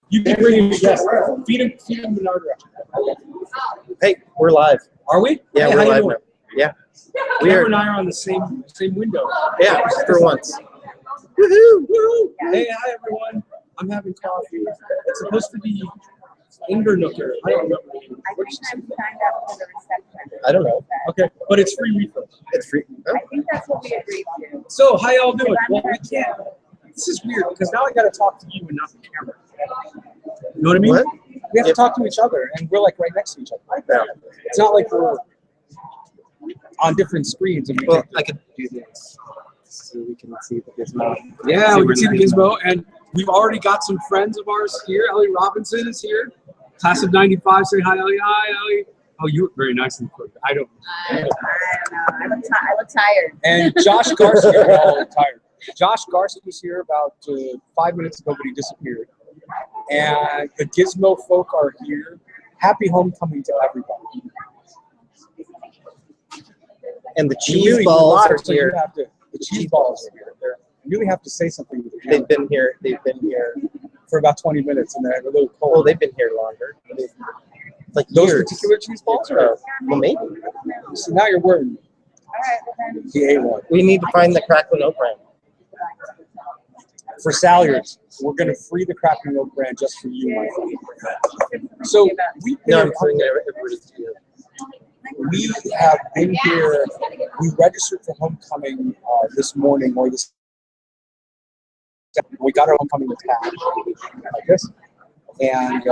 You can bring him. Yes. Feed him the nard. Hey, we're live. Are we? Yeah, hey, we're live now. Yeah. Cameron and I are on the same window. Yeah, for once. Woohoo! Woo! Hey, hi everyone. I'm having coffee. It's supposed to be Ingernooker. I don't remember. I think I'm signed up for the reception. I don't know. Okay, but it's free refills. It's free. Oh. I think that's what we agreed to. So, how y'all doing? Well, we can't. This is weird because now I got to talk to you and not the camera. You know what I mean? What? We have to talk to each other, and we're like right next to each other. Yeah. It's not like we're on different screens. And Well, I could do this so we can see the Gizmo. Yeah, we can see the Gizmo, and we've already got some friends of ours here. Ellie Robinson is here, class of '95. Say hi, Ellie. Hi, Ellie. Oh, you look very nice and quick. I don't know. I look tired. And Josh Garcia, we're all tired. Josh Garcia was here about 5 minutes ago, but he disappeared. And the Gizmo folk are here. Happy homecoming to everybody. And the You cheese really balls live, are so you here. have to, the cheese balls are here. You really have to say something to the camera. They've been here. They've been here. For about 20 minutes, and they're a little cold. Oh, they've been here longer. Like Those years. particular cheese balls? Or? Well, maybe. So now you're wearing All right, well then. the A1. We need to find the crackling oat brand. For Salyards, we're going to free the Crackling Oak brand just for you, my friend. So we've been No, I'm here- doing everybody's here. we have been here. We registered for homecoming this morning, or this. We got our homecoming attached like this, and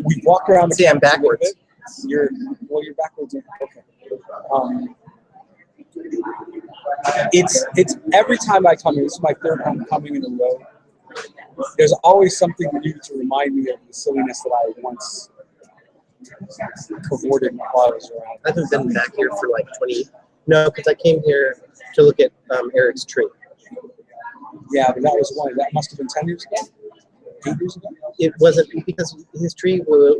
we walked around. The See, I'm campus a little backwards. bit. You're backwards. Okay. It's every time I come here. This is my third homecoming in a row. There's always something new to remind me of the silliness that I once cavorted while I was around. I haven't been back here for like 20. No, because I came here to look at Eric's tree. Yeah, but that was that must have been 10 years ago? 8 years ago? It wasn't because his tree was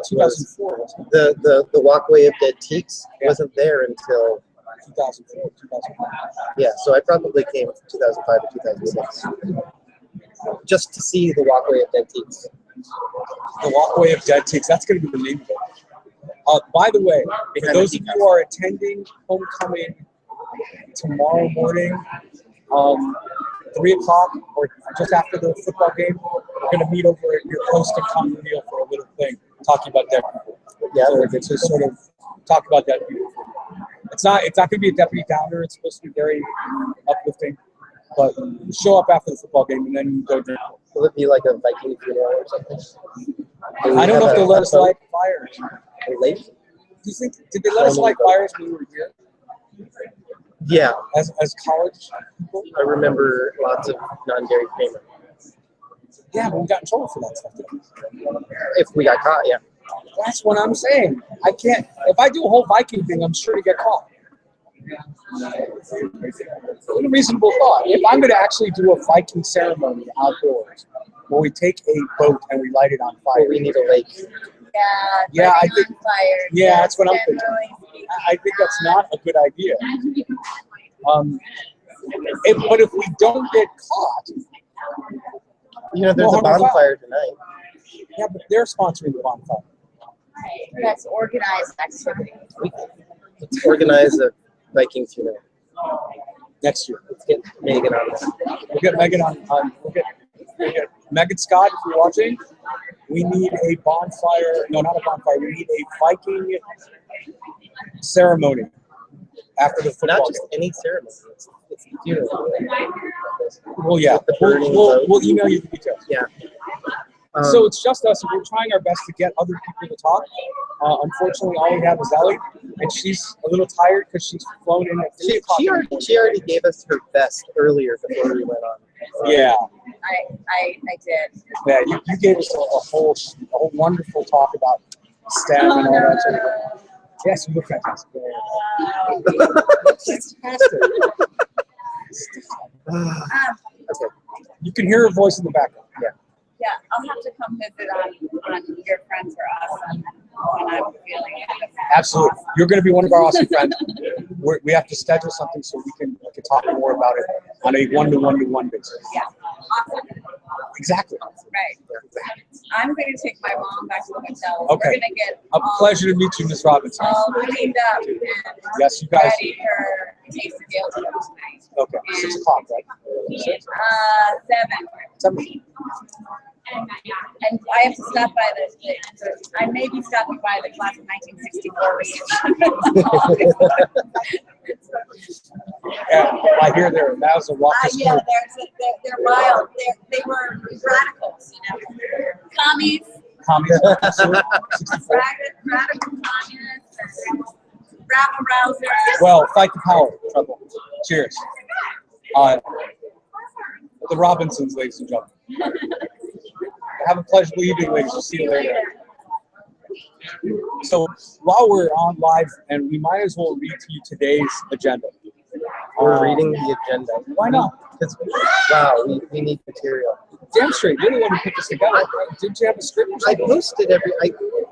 2004, wasn't it? the walkway of dead teaks wasn't there until 2004, 2005. yeah. So I probably came 2005 or 2006 just to see the walkway of dead teaks. The Walkway of Dead Teaks, that's going to be the name of it. By the way, for those of you who are attending homecoming tomorrow morning, 3 o'clock or just after the football game, we're going to meet over at your post and common meal for a little thing, talking about dead people. Yeah, So it's just sort of talk about dead people. It's not going to be a Debbie Downer. It's supposed to be very uplifting. But you show up after the football game and then you go drink. Will it be like a Viking funeral or something? I don't know if they'll let us light fires. Late? Do you think? Did they let us light fires when we were here Yeah, as college people? I remember lots of non-dairy creamer. Yeah, but we got in trouble for that stuff. If we got caught, yeah. That's what I'm saying. I can't. If I do a whole Viking thing, I'm sure to get caught. What a reasonable thought. If I'm going to actually do a Viking ceremony outdoors, where we take a boat and we light it on fire, We need a lake. Yeah, I think. on fire. Yeah, that's what I'm thinking. Generally I think that's not a good idea. But if we don't get caught, You know, there's No, a bonfire tonight. yeah, but they're sponsoring the bonfire. That's organized activity. Let's organize a Viking funeral. Next year. Let's get Megan on that. We'll get Megan on we'll get Megan Scott, if you're watching. We need a bonfire. No, not a bonfire. We need a Viking ceremony after the football Not just game. any ceremony. It's a funeral. Well, yeah. The burning We'll email you the details. Yeah. So it's just us, and we're trying our best to get other people to talk. Unfortunately, all we have is Ellie, and she's a little tired because she's flown in at 3 o'clock. she already gave us her best earlier before we went on. Yeah. I did. Yeah, you gave us a whole wonderful talk about STEM and all that sort of thing. Yes, you look fantastic. Fantastic. Stop. Okay. You can hear her voice in the background. Yeah. Yeah, I'll have to come visit on Your Friends Are Awesome when I'm feeling it. Absolutely. You're going to be one of our awesome friends. We have to schedule something so we can talk more about it on a one-to-one basis. Yeah, awesome. Exactly. Right. I'm going to take my mom back to the hotel. Okay. We're going to get A pleasure to meet you, Miss Robinson. all cleaned up and Yes, you guys. ready for Quesadilla tonight. Okay, 6 o'clock, right? 7. And I have to stop by I may be stopping by the class of 1964 reception. Yeah, I hear that was a raucous Yeah, group. they're wild. They were radicals, you know. Commies. Radical communists and rabble rousers. Well, fight the power, trouble. Cheers. The Robinsons, ladies and gentlemen. Have a pleasurable evening, ladies. We'll see you later. So while we're on live, and we might as well read to you today's agenda. We're reading the agenda. Why not? Because, wow, we need material. Damn straight. You're the one who put this together. Didn't you have a script or I something? posted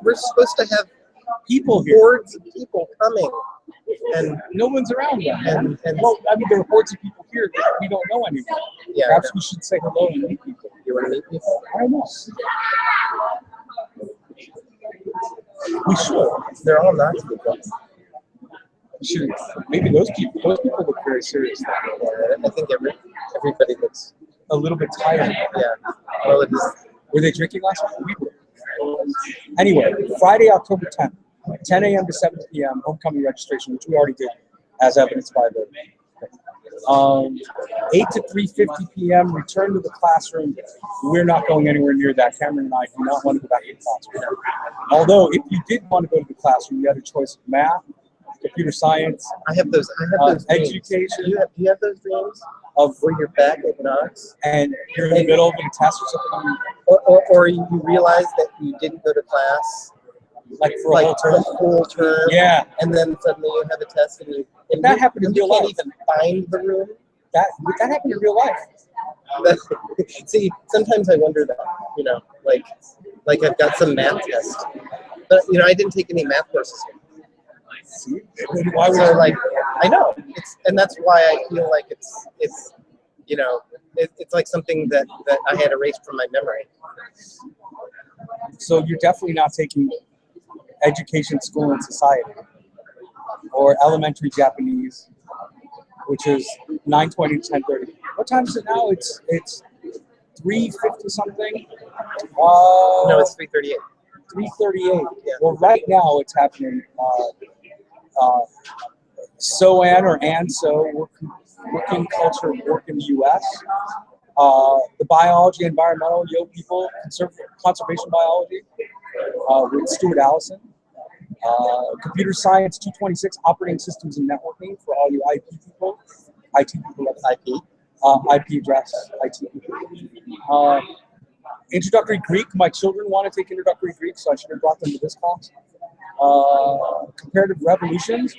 we're supposed to have People here. hordes of people coming. And No one's around yet. And Well, I mean, there are hordes of people here that we don't know anymore. yeah, Perhaps we should say hello and meet people. you want to meet people? I don't know. We should. They're all Knox people. We should. Maybe those people look very serious. I think everybody looks A little bit tired. yeah. Well, it is. Were they drinking last night? We were. Anyway, Friday, October 10th, 10 a.m. to 7 p.m. homecoming registration, which we already did, as evidenced by the 8 to 3:50 p.m. return to the classroom. We're not going anywhere near that. Cameron and I do not want to go back to the classroom. Although, if you did want to go to the classroom, you had a choice of math, computer science, I have those dreams. education, Do you have those dreams of where you're back at Knox, and you're in the middle of a test or something, or you realize that you didn't go to class like for a whole term. the whole term, Yeah, and then suddenly you have a test and that happened in you real can't life. even find the room. that happened in real life. See, sometimes I wonder that, like I've got some math test, but I didn't take any math courses here. See? Why would So you? I know and that's why I feel like it's like something that I had erased from my memory. So you're definitely not taking education, school, and society, or elementary Japanese, which is 9:20 to 10:30. What time is it now? It's 3:50 something. No, it's 3:38. 3:38. Yeah. Well, right now it's happening. SOAN or ANSO, working culture work in the U.S. The biology, environmental, young people, conservation biology with Stuart Allison. Computer science 226, operating systems and networking for all you IT people. IP address, IT people. Introductory Greek. My children want to take introductory Greek, so I should have brought them to this class. Comparative revolutions,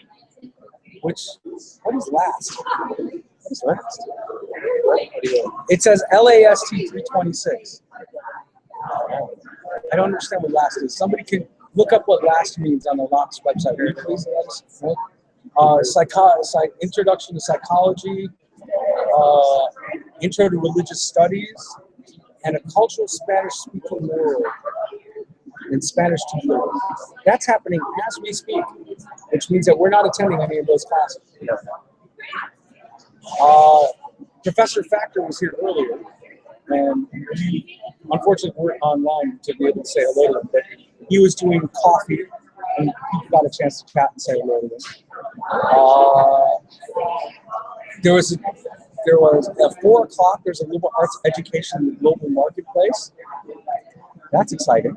what is last? What is last? It says LAST 326. I don't understand what last is. Somebody can look up what last means on the Knox website. Will you please let us know? Introduction to psychology, intro to religious studies, and a cultural Spanish-speaking world in Spanish tutor. That's happening as we speak, which means that we're not attending any of those classes. Professor Factor was here earlier, and we unfortunately weren't online to be able to say hello to him, but he was doing coffee, and people got a chance to chat and say hello to him. There was at 4 o'clock, there's a liberal arts education in the global marketplace. That's exciting.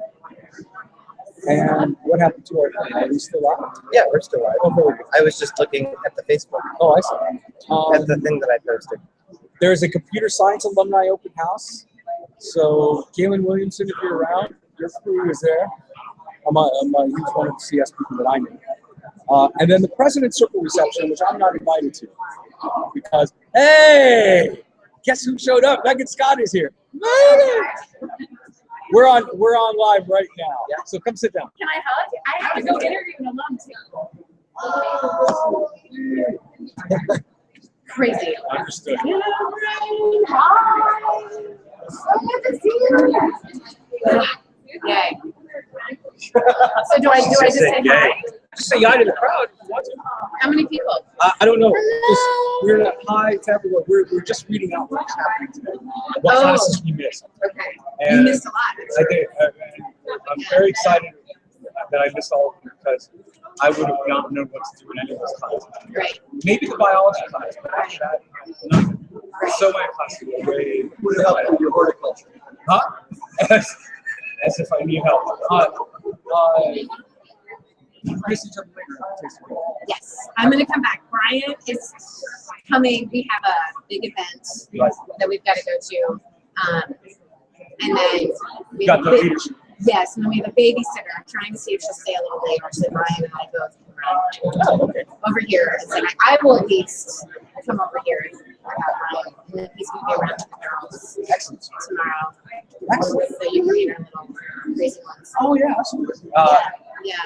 And what happened to our, are we still out? Yeah, we're still live. Oh, very good. I was just looking at the Facebook. Oh, I see. At the thing that I posted. There's a computer science alumni open house. So Galen Williamson, if you're around, your crew is there. He's one of the CS people that I know. And then the President's Circle reception, which I'm not invited to. Because, hey, guess who showed up? Megan Scott is here. We're on live right now. Yeah. So come sit down. Can I hug? I have to go interview an alum too. Crazy. Understood. Hi. So good to see Yay. So do I just say hi? Just say hi to the crowd if you want to. How many people? I don't know. Just, we're not hi to everyone. We're just reading out what's happening today. What classes we missed. Okay. And You missed a lot. I did. I'm very excited that I missed all of them because I would have not known what to do in any of those classes. Right. Maybe the biology class, but after that, nothing. So many classes were way. Would it help with your horticulture? Huh? As if I need help. Yes, I'm going to come back. Brian is coming. We have a big event that we've got to go to. And then we got the leadership. Yes, and then we have a babysitter. I'm trying to see if she'll stay a little later so that Brian and I both can run over here. And then I will at least come over here and Brian. And then he's going to be around with the girls tomorrow. So you can meet our little crazy ones. Oh, yeah, absolutely. Yeah.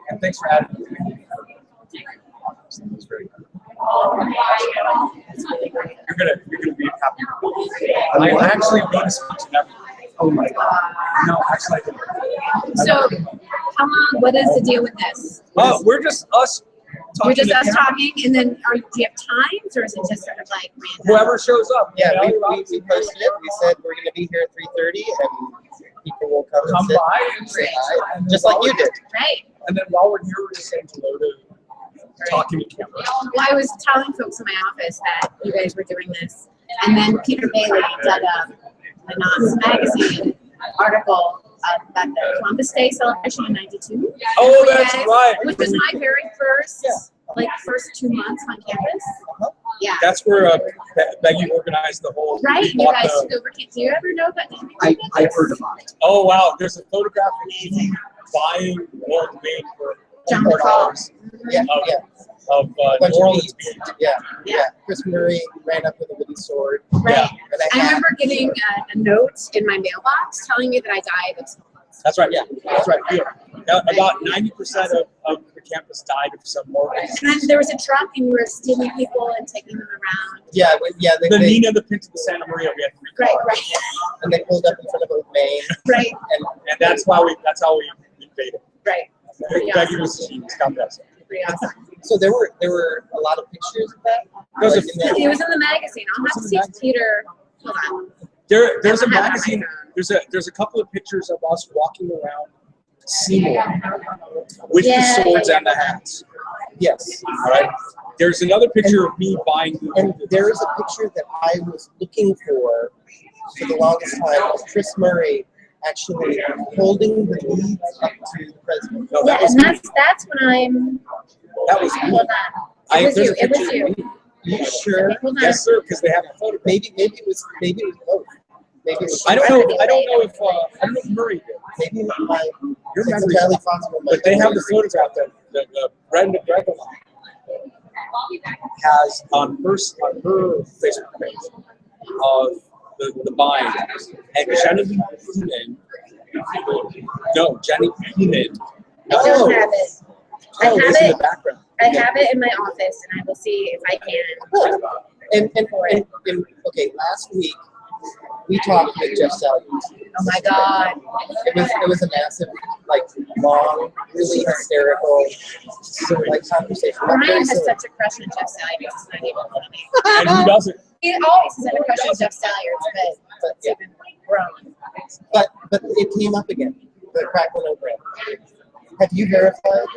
And thanks for adding me. That's very good. You're gonna be happy. I actually wrote a speech and everything. Oh my God. No, actually I didn't. So, how long? What is the deal with this? We're just us talking. You're just us talking, and then do you have times, or is it just sort of like random? Whoever shows up. Yeah, we posted it. We said we're going to be here at 3:30, and people will come and sit by and say hi, just like you did. Right. And then while we're here, we're just saying hello to talking to cameras. Well, I was telling folks in my office that you guys were doing this, and then Peter Bailey dug up a Knox magazine article about the Columbus Day celebration in '92. Oh, that's right. Which was my very first, first 2 months on campus. Yeah. That's where Becky organized the whole. Right. You guys took over. Do you ever know about that? I heard about it. Oh wow! There's a photograph of me buying one made for $4. Of New Orleans beads. Yeah. Chris Murray ran up with a wooden sword. Right. Yeah. I remember getting a note in my mailbox telling me that I died of smallpox. That's right. Yeah. That's right. Yeah. About 90% of the campus died of some morbid. And then there was a truck, and you were stealing people and taking them around. Yeah. The Nina, the Pinto, the Santa Maria. We had 3 cars. Right. And they pulled up in front of Oak Main. Right. And that's how we invaded. Right. Becky was God bless. Pretty awesome. So there were a lot of pictures of that. It was in the magazine. I'll have to see if Peter. Hold on. There's a magazine. There's a couple of pictures of us walking around Seymour with the swords and the hats. Yes. All right. There's another picture of me buying. And there is a picture that I was looking for the longest time. Chris Murray actually holding the leads up to the president. No, and that's when I'm. That was me. Hold on. It was you. You sure? Yes, sir. Because they have a photo. Maybe it was both. Maybe it was. I don't know if Murray did. Maybe Your memory. But they have the photograph that Brenda Gregory has on her Facebook page of the buying, and Jenny Peenan. No, Jenny Peenan. I don't have it. I have it's it. in the background. I have it in my office, and I will see if I can. And okay, last week we talked with Jeff Salliott. Oh my God! It was a massive, long, really hysterical, conversation. Brian has such a crush on Jeff Salliott. It's not even funny. And who doesn't? He always has a crush on Jeff Salliott, but it's even grown. But it came up again. The Crackling Oak brand. Have you verified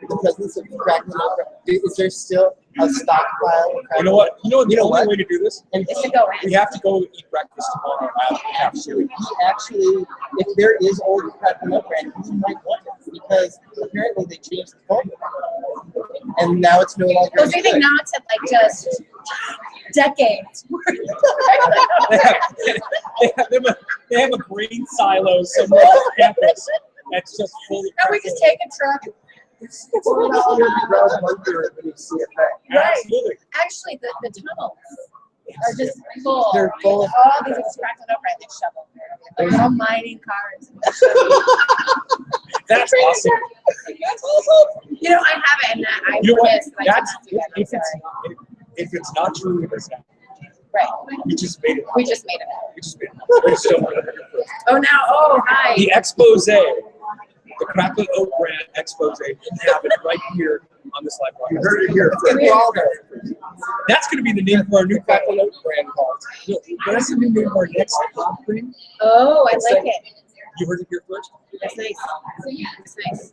the presence of Crackling Oak? Is there still a stockpile? You know what? The only way to do this? And It's to go in. We have to go eat breakfast tomorrow at the cafeteria. he actually, if there is old Crackling Oak brand, he might want it because apparently they changed the formula, and now it's no longer. Oh, so you think Knox had just decades? They have a grain silo somewhere on campus that's just full of. Now we just take a truck. It's one of the grounds wonder when you see it back. Right. Absolutely. Actually, the tunnels are just full. They're full of all these Crackling Oak brand. They shovel. They're all mining cars. That's awesome. That's awesome. You know, I have it, and I You know what? promise that I That's did not do that. I'm sorry. if it's not true, it is not. Right. We just made it. We just made it. We just made it. We're still Oh, now, oh, hi. The expose, the Crackling Oak brand expose, we have it right here on this live broadcast. You heard it here first. That's going to be the name for our new Crackling Oak brand called. That's the new name of our next pop cream. Oh, I like it. You heard it here first? That's nice. That's nice.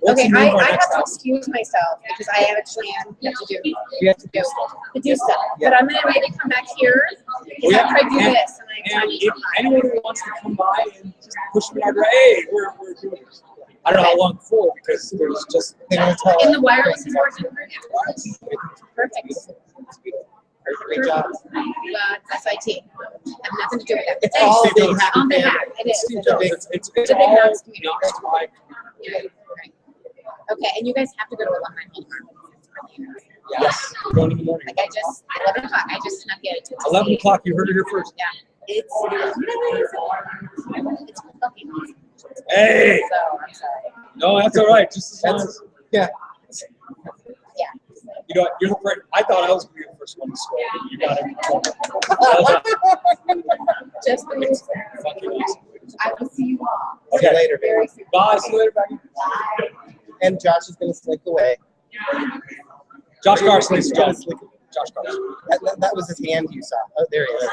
What's Okay, the name of our I have next to pop? excuse myself because I actually have to do We have to do stuff. But I'm gonna maybe come back here because after I do this and I And if anyone who wants to come by and just push me out, hey, we're doing this. I don't know how long for because there's just and the wireless is working. Perfect. Great job. SIT. Have nothing to do with it. It's all Steve big Jones. happy On behalf. family. It is. It's It's a big all Knox community. Knox vibe. Right. Okay, and you guys have to go to alumni hall tomorrow. Yes, going in the morning. Like 11 o'clock. I just snuck in. 11 o'clock, you heard it here first. Yeah. It's amazing. It's fucking awesome. Hey! So I'm sorry. No, that's all right. Just as long as, Yeah. Yeah. you know, you're the first. I thought I was going to be the first one to score, but you got it. Just for you. Fucking awesome. I will see you all. See you later. Very soon. Bye. See you later, Becky. And Josh is going to slink away. Josh Carson, ladies and gentlemen. Josh Carson. That was his hand you saw. Oh, there he is.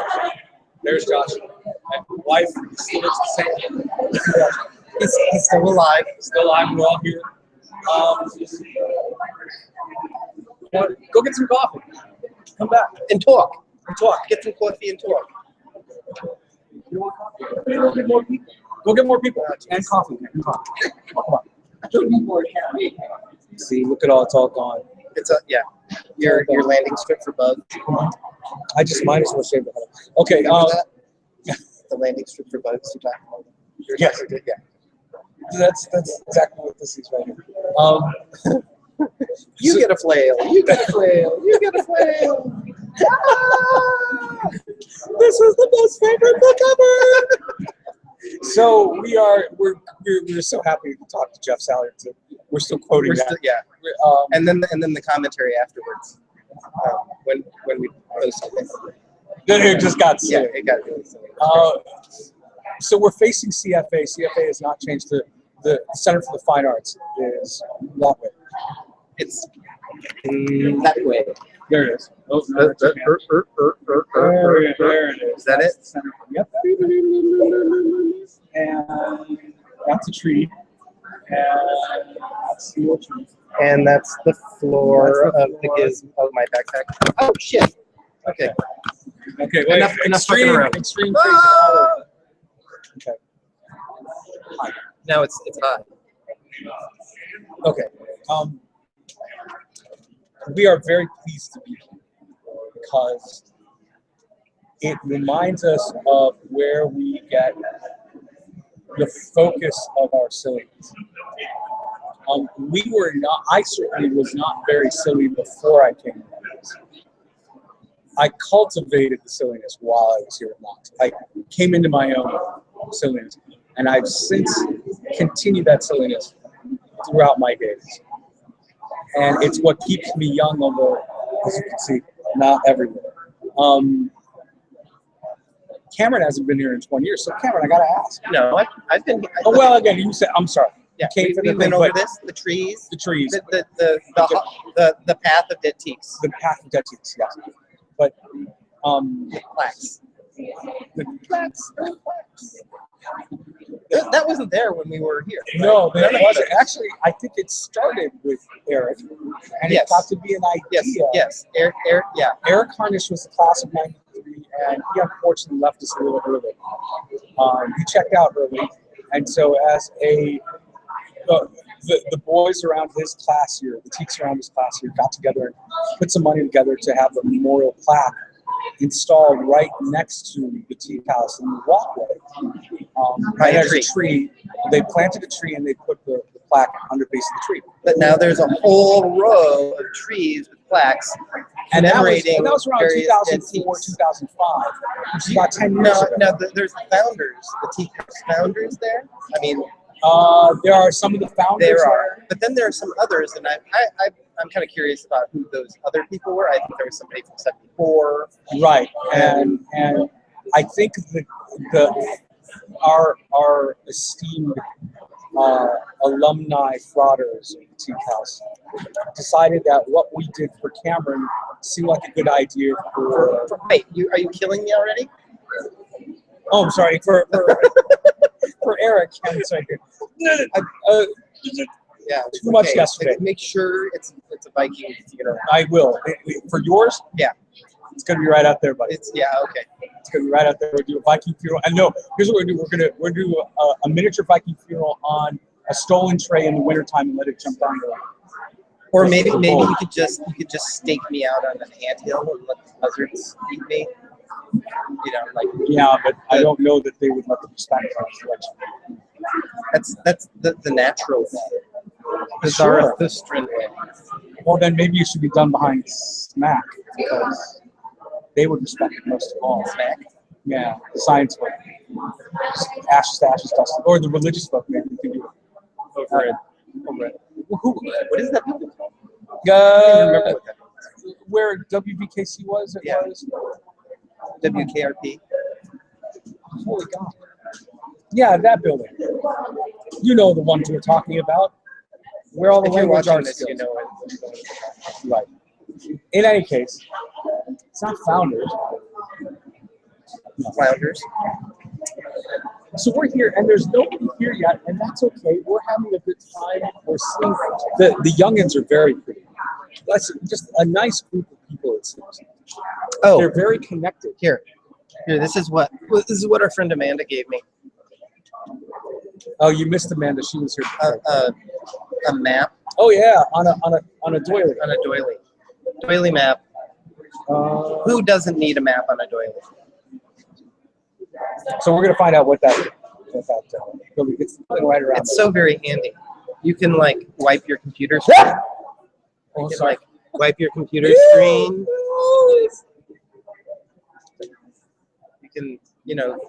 There's Josh. My wife still looks the same. He's still alive. Still alive. We're all here. Go get some coffee. Come back And talk. and talk. Get some coffee and talk. Go get more people. Go get more people and coffee. And coffee. Come on. See, look at all it's all gone. It's a your landing strip for bugs. I just might as well shave the head. Okay. Remember that? The landing strip for bugs you talked about. Yes. Yeah. That's exactly what this is right here. You get a flail. You get a flail. You get a flail. This is the best favorite book ever. So we're so happy to talk to Jeff Sallard. We're still quoting that. And then the commentary afterwards when we posted it. Then it just got Yeah, silly. it got really silly. So we're facing CFA. CFA has not changed. The Center for the Fine Arts is walkway. It's that way. There it is. Oh, There it is. Is that it? Center. Yep. And that's a tree. And that's the tree. And that's the floor of the Gizmo of my backpack. Oh shit. Okay. Okay, wait. Enough fucking around. Extreme. Ah! Okay. Now it's hot. Okay. We are very pleased to be here because it reminds us of where we get the focus of our silliness. I certainly was not very silly before I came to this. I cultivated the silliness while I was here at Knox. I came into my own silliness, and I've since continued that silliness throughout my days. And it's what keeps me young, although, as you can see, not everywhere. Cameron hasn't been here in 20 years, so Cameron, I gotta ask. No, I've been. Oh well, again, you said I'm sorry. Yeah, Came for the we went thing, over but this. The trees. the trees, The path of dead teaks. the path of dead teaks, yes. But Plaques. the Plaques. That wasn't there when we were here. no, that None of wasn't. it. Actually, I think it started with Eric, and Yes. it got to be an idea. Yes. Eric. Yeah. Eric Harnish was the class of '93, and he unfortunately left us a little early. He checked out early, and so as the boys around his class here, the teaks around his class here, got together and put some money together to have a memorial plaque installed right next to the teak house in the walkway. By a and there's tree. a tree. They planted a tree and they put the plaque under the base of the tree. But now there's a whole row of trees with plaques And that commemorating was around various dead 2004, teaks. 2005, which is about 10 years ago. No, there's the founders, the teak house founders there. I mean, there are some of the founders there are, but then there are some others, and I'm kind of curious about who those other people were. I think there was somebody from '74. Right, and I think the our esteemed alumni frauders of the Teak House decided that what we did for Cameron seemed like a good idea for Wait, are you killing me already? oh, I'm sorry, for Eric. I'm sorry. Yeah, Too much yesterday. Make sure it's a Viking funeral. I will. For yours? Yeah. It's gonna be right out there, buddy. Okay. It's gonna be right out there. We'll do a Viking funeral. And no, here's what we're gonna do. We're gonna do a miniature Viking funeral on a stolen tray in the wintertime and let it jump down the line. Or maybe you could just stake me out on an anthill and let the buzzards eat me. You know, like yeah, but I don't know that they would let the respect on. That's the natural way. The Sure. Zarathustran way. Well, then maybe it should be done behind smack because they would respect it most of all. Smack? Yeah, the science book. Ashes to ashes, dust. Or the religious book, maybe you can do it. Over it. What is that building called? I don't remember what that is. Where WBKC was? Yeah. Was? WKRP. Holy God. Yeah, that building. You know the ones we're talking about. Where all the language arts skills. You know it. Right. In any case, it's not founders. No. Flounders. So we're here, and there's nobody here yet, and that's okay. We're having a good time. We're seeing the youngins are very pretty. That's just a nice group of people. It seems. Oh, they're very connected. Here. This is what our friend Amanda gave me. Oh, you missed Amanda. She was here. A map. Oh yeah, on a doily. On a doily. Doily map. Who doesn't need a map on a doily? So we're gonna find out what that building. It's right around. It's so very handy. You can like wipe your computer screen. Oh, you can sorry. like wipe your computer screen. You can,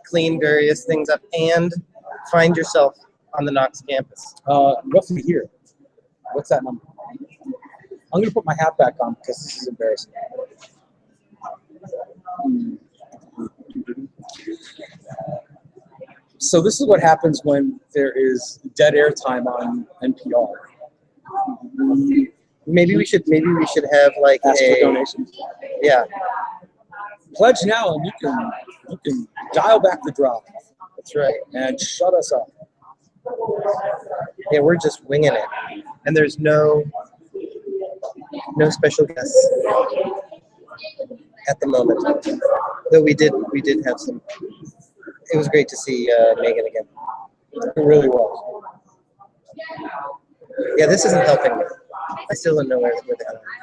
clean various things up and find yourself on the Knox campus. Roughly here. What's that number? I'm gonna put my hat back on because this is embarrassing. So this is what happens when there is dead air time on NPR. Maybe we should have like Ask for donations. Yeah. Pledge now, and you can dial back the drop. That's right. And shut us up. Yeah, we're just winging it, and there's no special guests at the moment. Though we did have some. It was great to see Megan again. It really was. Yeah, this isn't helping me. I still don't know where the hell I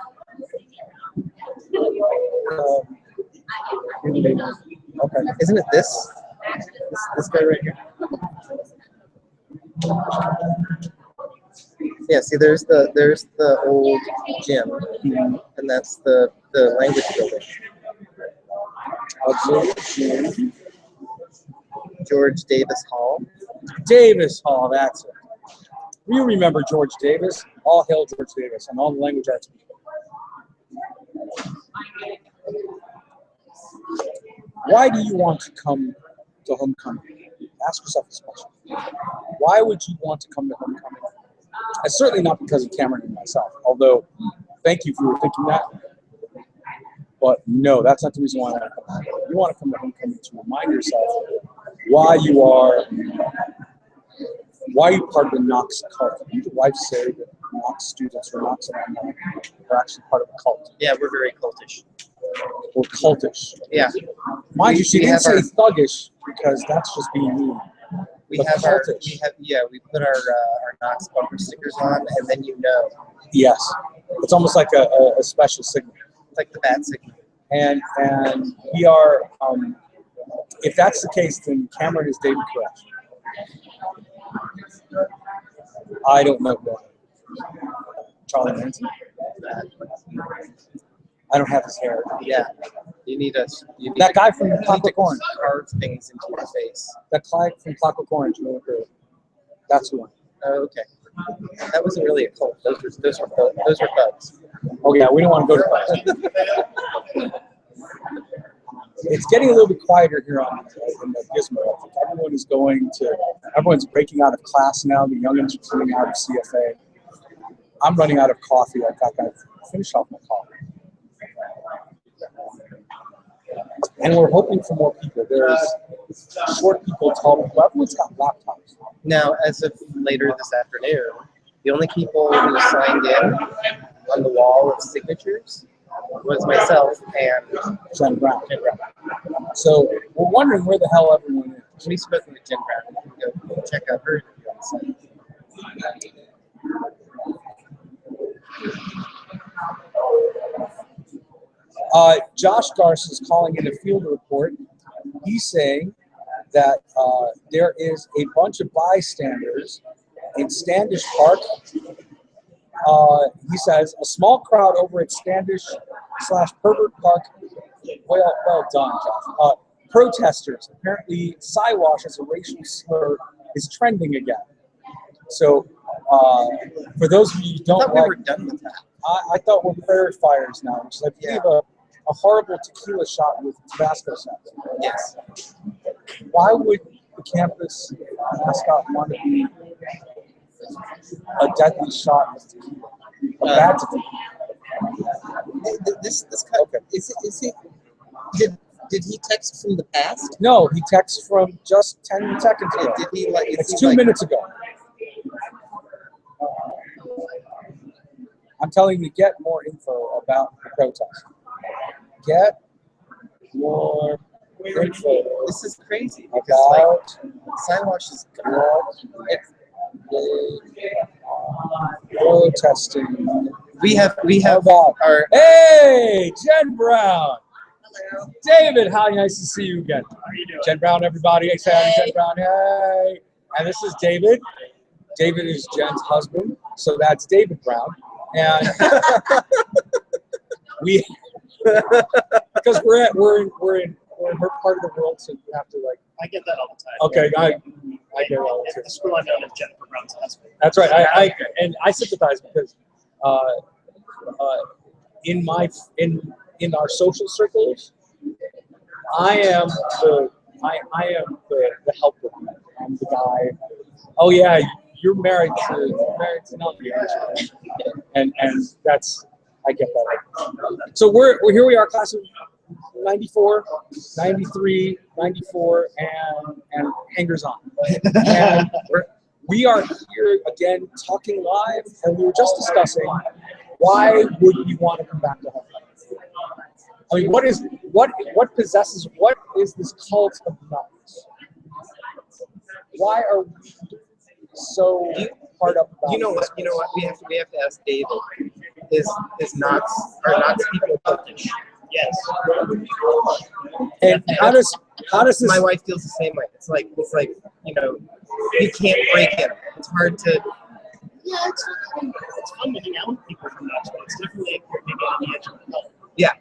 am. Okay. Isn't it this guy right here? Yeah, see there's the old gym, and that's the language building. George Davis Hall. Davis Hall, that's it. We remember George Davis. All hail George Davis and all the language arts people. Why do you want to come to homecoming? Ask yourself this question. Why would you want to come to homecoming? Certainly not because of Cameron and myself, although thank you for thinking that. But no, that's not the reason why I want to come. You want to come to homecoming to remind yourself why you are part of the Knox cult. You can wife say that Knox students or Knox alumni are actually part of a cult. Yeah, we're very cultish. We're cultish. Yeah. Mind you, she didn't say thuggish because that's just being mean. We But have cultish. we put our Knox bumper stickers on, and then Yes. It's almost like a special signal. It's like the bat signal. And we are, if that's the case, then Cameron is David Koresh. I don't know what. Charlie Manson? I don't have his hair. Yeah. You need us. That guy from Clockwork Orange. Carve things into your face. That guy from Clockwork Orange. That's the one. Oh, okay. That wasn't really a cult. Those were thugs. Oh yeah, we don't want to go to thugs. it's getting a little bit quieter here in the Gizmo. I think everyone's breaking out of class now. The youngins are coming out of CFA. I'm running out of coffee. In fact, I've finished off my coffee. And we're hoping for more people. There's short people, tall people. Everyone's got laptops. Now, as of later this afternoon, the only people who signed in on the wall of signatures was myself and Jen Brown. So we're wondering where the hell everyone is. We've spoken with Jen Brown. We can go check out her website. Josh Garce is calling in a field report. He's saying that there is a bunch of bystanders in Standish Park. He says a small crowd over at Standish/Pervert Park. Well done, Josh. Protesters. Apparently, Siwash as a racial slur is trending again. So, for those of you who don't I thought we were done with that. I thought we're prairie fires now, which is, I believe, a horrible tequila shot with Tabasco sauce. Yes. Why would the campus mascot want to be a deadly shot with tequila? A bad tequila? This kind of, is he, did he text from the past? No, he texted from just 10 seconds ago. Did he like? It's 2 minutes ago. I'm telling you to get more info about the protest. Get more info. This is crazy. About Siwash is protesting. We have about our. Hey, Jen Brown. Hello. David, how nice to see you again. How are you doing? Jen Brown, everybody. Hey, Jen Brown. Hey. And this is David. David is Jen's husband, so that's David Brown. And we, because we're in her part of the world, so you have to like. I get that all the time. Okay, I get it all the time. At the school I'm known as Jennifer Brown's husband. That's right. I sympathize because in our social circles, I am the helper. I'm the guy. Oh yeah, you're married to Nelly, and that's, I get that. So we're here. We are, class of 94, 93, 94, and hangers on. And we are here again talking live, and we were just discussing why would we want to come back to home. I mean, what is this cult of Knox? Why are we so hard up about You know what? We have to ask David. Is Knox people selfish? Yes. And how does this? My wife feels the same way. It's like you can't break it. It's hard to. Yeah, it's fun to hang out with people from Knox, but it's definitely maybe on the edge of the hill. Yeah.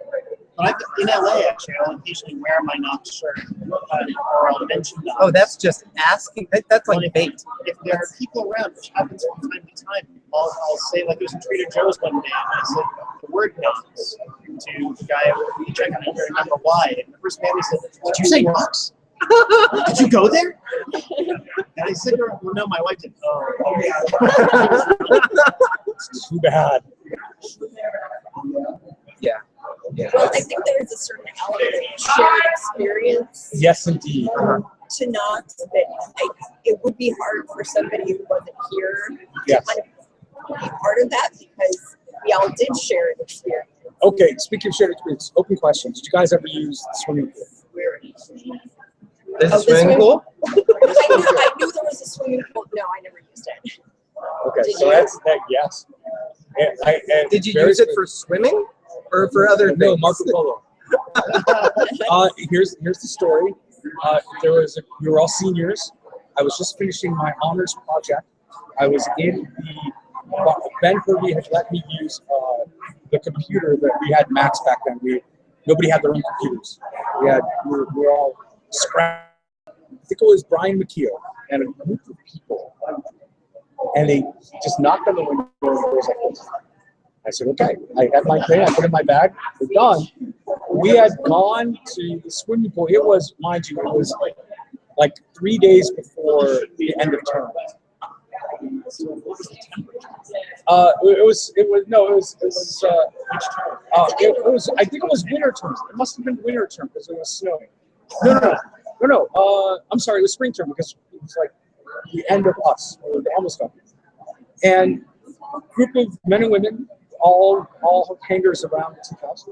But in LA, actually, I'll occasionally wear my Knox shirt, or I'll mention Knox. Oh, that's just asking. That's like bait. If there are people around, which happens from time to time, I'll say, like, it was in Trader Joe's one day, and I said the word Knox to the guy, which I can't remember why. And the first man, he said, "Did you say Knox? Did you go there?" And I said, "Well, no, my wife didn't." Oh, It's too bad. Yeah. Yeah. Well, I think there is a certain element of shared experience Yes, indeed. to Knox that it would be hard for somebody who wasn't here Yes. to kind of be part of that because we all did share an experience. Okay, speaking of shared experience, open questions. Did you guys ever use the swimming pool? There's Oh, a swimming pool? I knew there was a swimming pool. No, I never used it. Okay, Did so you? that's that. Yes. And Did you very use it for swimming or for other things? No, Marco Polo. Here's the story. We were all seniors. I was just finishing my honors project. I was in Ben Hervey had let me use the computer that we had Macs back then. Nobody had their own computers. We were all scrapped. I think it was Brian McKeel and a group of people. And they just knocked on the window and doors like this. I said, okay. I had my thing. I put it in my bag. We're done. We had gone to the swimming pool. It was, mind you, it was like 3 days before the end of term. I think it was winter term. It must have been winter term because it was snowing. No. I'm sorry, it was spring term because it was like the end of us. We were almost done. And a group of men and women, all hangers around the house.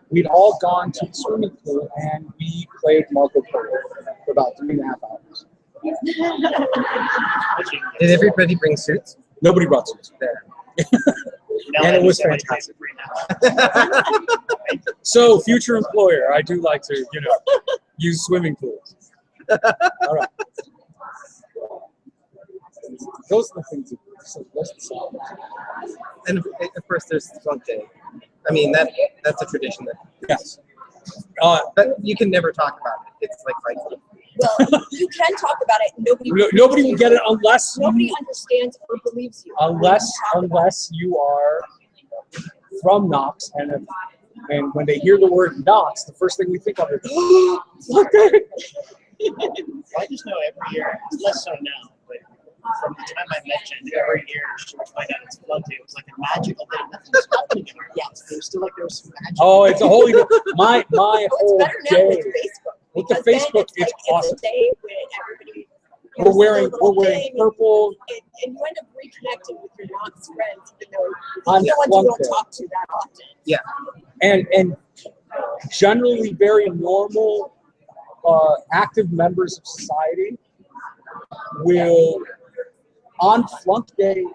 We'd all gone to the swimming pool and we played Marco Polo for about 3.5 hours. Did everybody bring suits? Nobody brought suits. There. And it was fantastic. So, future employer, I do like to, use swimming pools. All right. Those are the things that and of course, there's Flunk Day. I mean, that's a tradition that. Yes. But you can never talk about it. It's like Fight Club. Well, you can talk about it. Nobody will get it unless nobody understands or believes you. Unless you are from Knox, and when they hear the word Knox, the first thing we think of is, okay. I just know every year, it's less so now, but from the time I met Jen, every year she would find out it's Flunk Day. It was like a magical day. Nothing was happening in our house. It was still like there was some magic. Oh, it's a whole my It's whole better now day. with Facebook. With the Because then Facebook, it's awesome. a day when everybody. We're wearing purple. And you end up reconnecting with your Knox friends, even though On you Flunk don't Day. talk to that often. Yeah. And generally very normal, active members of society will, on Flunk Day,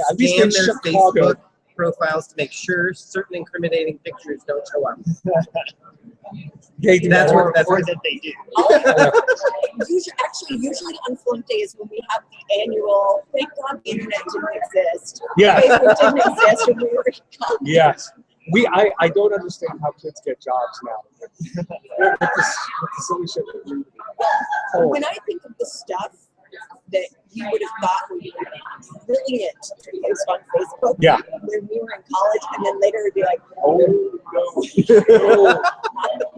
at least in Scan their Chicago, Facebook profiles to make sure certain incriminating pictures don't show up. they do That's that. what Or that they do. Usually on Flunk Day is when we have the annual, thank God the internet didn't exist. Yeah. Facebook didn't exist when we were young. Yes. I don't understand how kids get jobs now. with the silly shit that we do. Oh. When I think of the stuff that you would have thought would be brilliant to post on Facebook Yeah. when we were in college, and then later it'd be like, Oh, no.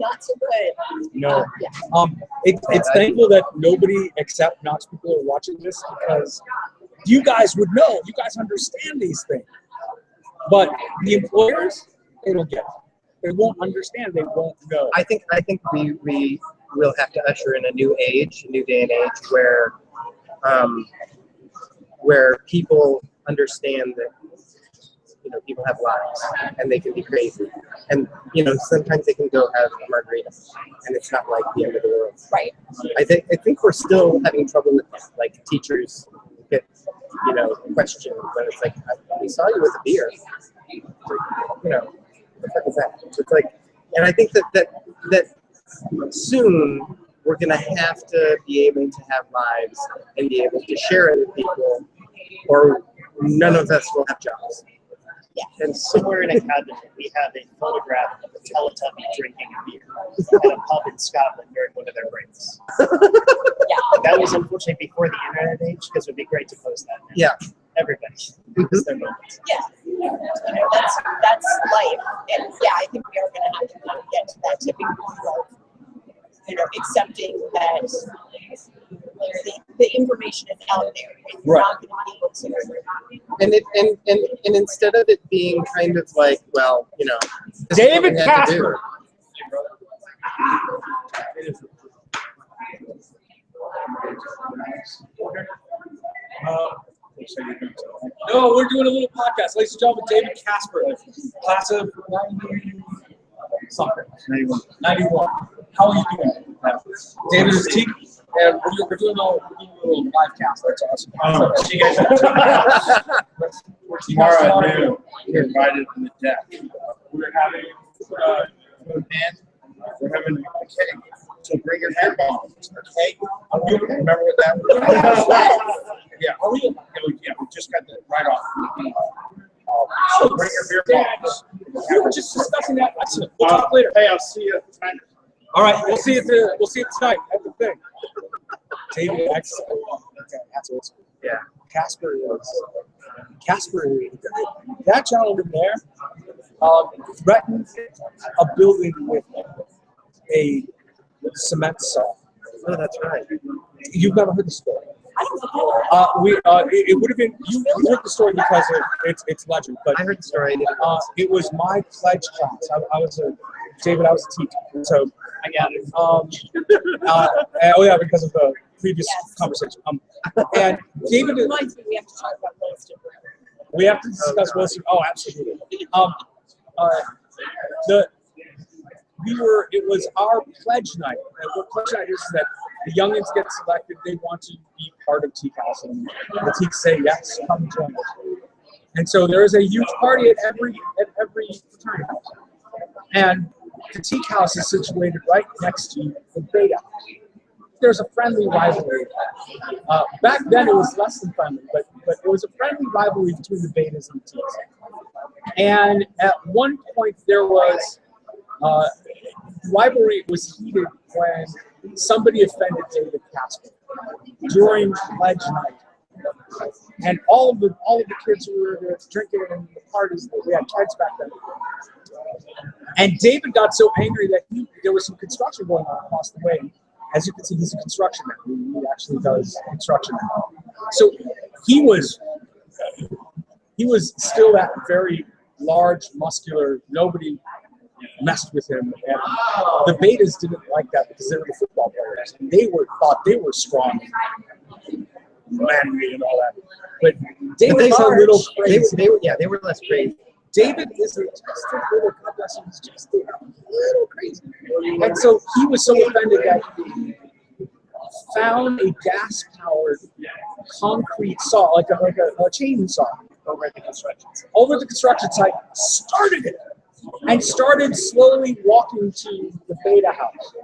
not so good. No. Yeah. It's thankful that nobody except Knox people are watching this, because you guys would know. You guys understand these things. But the employers, they don't get it. They won't understand. They won't know. I think we will have to usher in a new age, a new day and age where people understand that people have lives and they can be crazy, and sometimes they can go have a margarita and it's not like the end of the world. Right. I think we're still having trouble with that. Like teachers get questioned when it's like, we saw you with a beer. What the fuck is that? It's like, and I think that soon we're gonna have to be able to have lives and be able to share it with people, or none of us will have jobs. Yeah. And somewhere in a cabinet, we have a photograph of a Teletubby drinking a beer at a pub in Scotland during one of their breaks. Yeah. That was unfortunately before the internet age, because it would be great to post that now. Yeah. Everybody. It's their moment. Yeah. That's life. And yeah, I think we are going to have to kind of get to that tipping point of, accepting that the information is out there. And you're not going to be able to. And instead of it being kind of like, well, this David is what we had to do. Casper. No, we're doing a little podcast. Ladies and gentlemen, David Casper, class of 91. How are you doing? David is team, and we're doing a little live cast. That's awesome. Oh, See you guys. tomorrow at noon, we're invited on the deck. We're having food and we're having a cake. So bring your hair bombs. Okay? Remember what that was? Yeah. Yeah, we just got that right off. So bring your beer bombs. We were just discussing that. We'll talk later. Hey, I'll see you tonight. All right, we'll see you tonight at the thing. David X. Okay, that's awesome. Yeah. Casper, that gentleman there threatened a building with a cement saw. Oh, that's right. You've never heard the story. I don't know. It would have been you heard the story because it's legend, but I heard the story. it was my pledge class. I was a teacher, so I got it. oh yeah, because of the previous conversation. And David, It reminds me we have to talk about Williston. we have to discuss Wilson. Oh, absolutely. It was our pledge night. And what pledge night is that the youngins get selected. They want to be part of Teak House, and the Teaks say yes, come join us. And so there is a huge party at every fraternity house. And the Teak House is situated right next to the Beta House. There's a friendly rivalry. Back then it was less than friendly, but it was a friendly rivalry between the Betas and the Teaks. And at one point there was rivalry was heated when somebody offended David Casper during pledge night, and all of the kids who were drinking in the parties, we had kids back then. And David got so angry that there was some construction going on across the way. As you can see, he's a construction man. He actually does construction now. So he was still that very large, muscular. Nobody messed with him, and the Betas didn't like that because they were the football players, and they thought they were strong, manly, and all that. But David was a little crazy. They were less crazy. David is just a little, God bless him, he's just a little crazy. And so he was so offended that he found a gas-powered concrete saw, like a chainsaw, over the construction site, started it, and started slowly walking to the Beta House.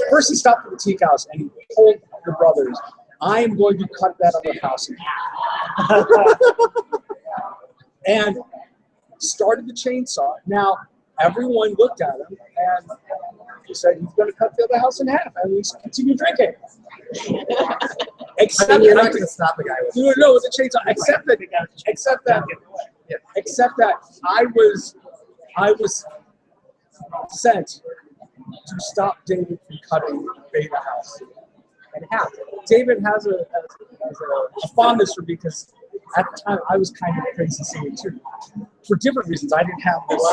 First he stopped at the Teak House and he told the brothers, I am going to cut that other house in half. And started the chainsaw. Now, everyone looked at him and he said he's going to cut the other house in half, and we continued drinking. Except you're not going to stop a guy with the chainsaw. Except that I was sent to stop David from cutting the Beta House in half. David has a fondness for me because at the time I was kind of crazy seeing too. For different reasons, I didn't have this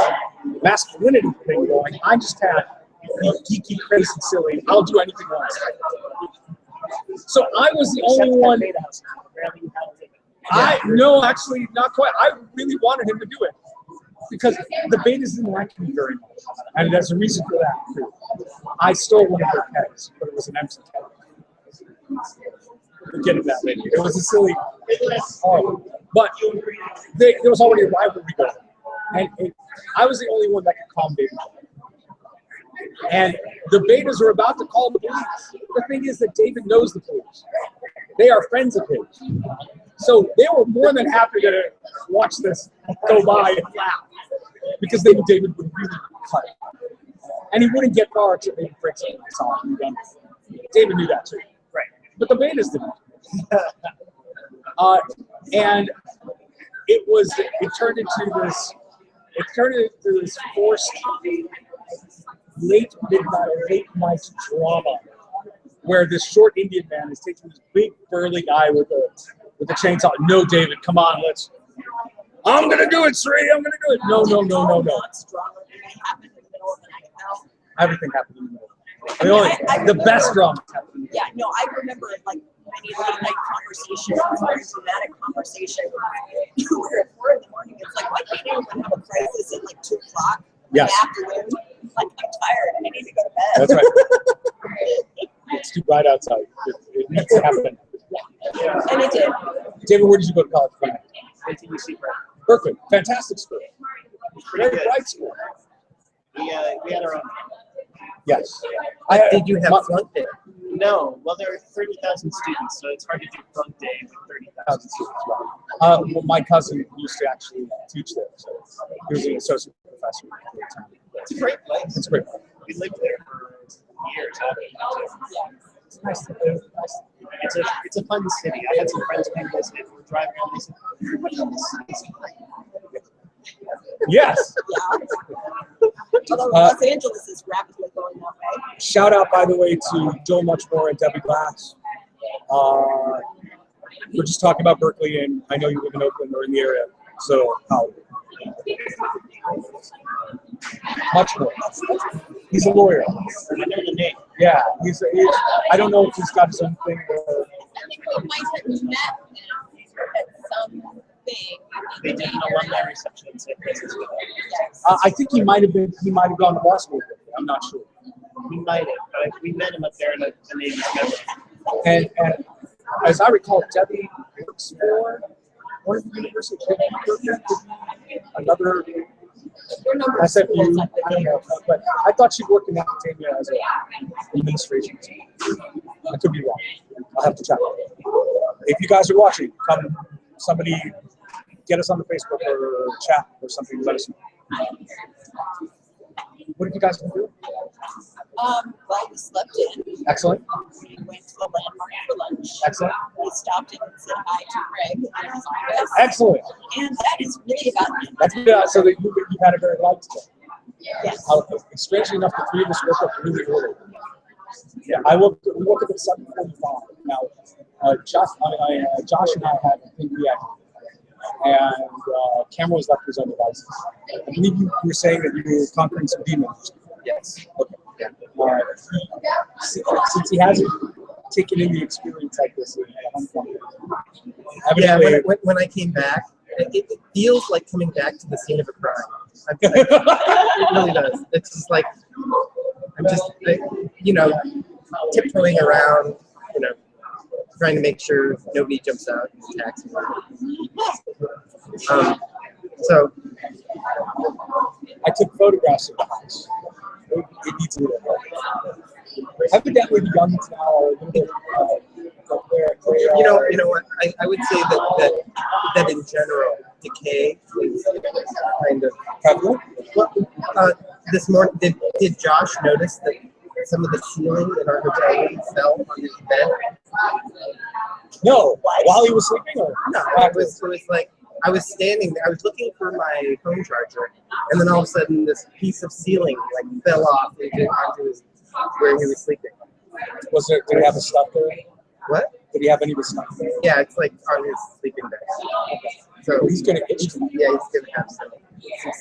masculinity thing going. I just had the geeky, crazy, silly. I'll do anything else. So I was the only one. No, actually, not quite. I really wanted him to do it because the Betas didn't like me very much, and there's a reason for that too. I stole one of their kegs, but it was an empty keg. We'll get into that later. It was a silly, but there was already a rivalry going, and I was the only one that could calm David down. And the Betas are about to call the police. The thing is that David knows the police. They are friends of his. So they were more than happy to watch this go by and laugh because they knew David would really cut it. And he wouldn't get far until they would break something I saw him. David knew that too. Right. But the Betas didn't. And it turned into this forced late night drama where this short Indian man is taking this big burly guy with a chainsaw. No, David, come on, I'm gonna do it, Sri. I'm gonna do it. No. Everything happened in the middle. The best drama happened. Yeah, no, I remember like many late night conversations, very dramatic conversation. Where at 4 in the morning, it's like, why can't anyone have a crisis at like 2 o'clock in the afternoon? Like, I'm tired. I need to go to bed. That's right. It's too bright outside. It needs to happen. Yeah, and it did. David, where did you go to college? UC Perfect. Fantastic school. Pretty Very good. bright school. We had our own. Yes. Did you have flunk day? No. Well, there are 30,000 students, so it's hard to do flunk day with 30,000 students. Well, my cousin used to actually teach there, so he was an associate professor at the time. It's a great place. It's a great place. We lived there for years. It's nice. It's a fun city. I had some friends come visit. We're driving around. They said, everybody in this city is high. Yes. Although Los Angeles is rapidly going that way. Shout out, by the way, to Joel Muchmore and Debbie Glass. We're just talking about Berkeley, and I know you live in Oakland or in the area. So, how? Muchmore. He's a lawyer. I know the name. Yeah, he's I don't know if he's got his own thing. We might have met at some thing. They did an alumni reception in San Francisco. Yes. I think he might have gone to law school with me. I'm not sure. We might have. We met him up there in the Navy's member. And as I recall, Debbie works for one of the universities. Another SFU. I don't know, but I thought she worked in academia as an administration. I could be wrong. I'll have to check. If you guys are watching, come. Somebody get us on the Facebook or chat or something. Let us know. What have you guys been doing? Well, we slept in. Excellent. We went to the landmark for lunch. Excellent. We stopped in and said hi to Greg in his office. Excellent. And that is really about it. That's good. So that you've had a very light today. Yes. Strangely enough, the three of us woke up really early. Yeah, we woke up at 7:45. Now, Josh and I had a thing react, and Cameron was left his own devices. I believe you were saying that you were conquering some demons. Yes. Okay. Since he hasn't taken in the experience like this, Yeah, when I came back, it feels like coming back to the scene of a crime. It really does. It's just like I'm just, tiptoeing around, trying to make sure nobody jumps out and attacks me. So I took photographs of the house. It needs a little help. Evidently, the youngins now are a little bit. you know what? I would say that in general, decay is kind of prevalent. Well, this morning, did Josh notice that some of the ceiling in our hotel room fell on his bed? No, while he was sleeping, or no? It was like I was standing there. I was looking for my phone charger, and then all of a sudden, this piece of ceiling fell off onto his where he was sleeping. Did he have a stuff there? What? Did he have any of his stuff there? Yeah, it's like on his sleeping bag. So he's gonna itch tonight. Yeah, he's gonna have some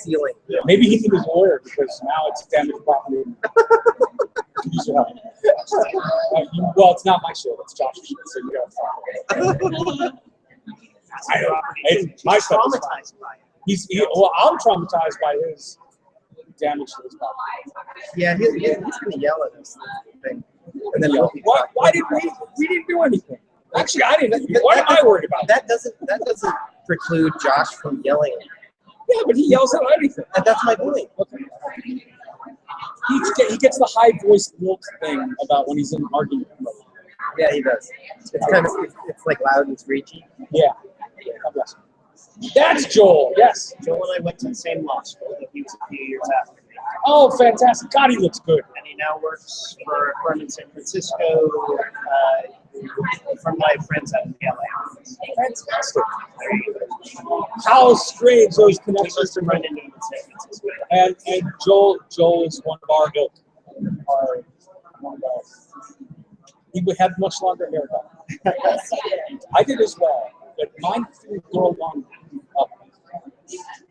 ceiling. Maybe he needs a lawyer because now it's damaged property. Use your help. Well, it's not my show. It's Josh's show, so you gotta talk. I know. It's my stuff. Traumatized by it. Well, I'm traumatized by his damage to his property. Yeah, he's gonna yell at us. And then why did we didn't do anything? Actually, I didn't. What am I worried about? That doesn't preclude Josh from yelling. Yeah, but he yells at everything. And that's my point. Okay. He gets the high voiced lilt thing about when he's in an argument. Yeah, he does. It's kind of it's like loud and screechy. Yeah. God bless him. That's Joel. Yes. Joel and I went to the same law school that he was a few years after me. Oh, fantastic. God, he looks good. And he now works for a firm in San Francisco from my friends out in the LA office. Fantastic. How strange those connections to run into him in San Francisco. And Joel is one of our ilk. He would have much longer hair though. I did as well, but mine threw girl long up.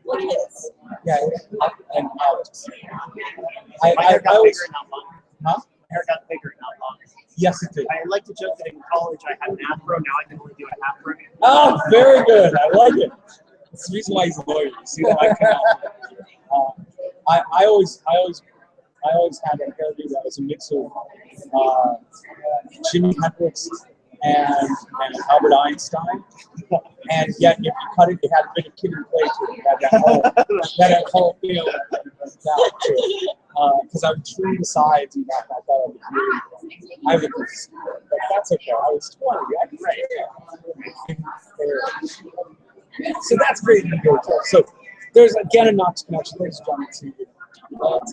Look at this. Yeah, up and out. My hair got always, bigger, not long. huh? My hair got bigger, not long. Yes, it did. I like to joke that in college I had an afro. Now I can only do an afro. Oh, very good. I like it. That's the reason why he's a lawyer. You see that I cannot. I always had a hairdo that was a mix of Jimi Hendrix and Albert Einstein, and yet if you cut it, it had a bit of Kid and Play to it. It had that whole feel because I would trim the sides and that. I thought it was really fun. I have a but that's okay. I was 20. I can write. So that's great. So there's again a Knox connection. Ladies and gentlemen, to you.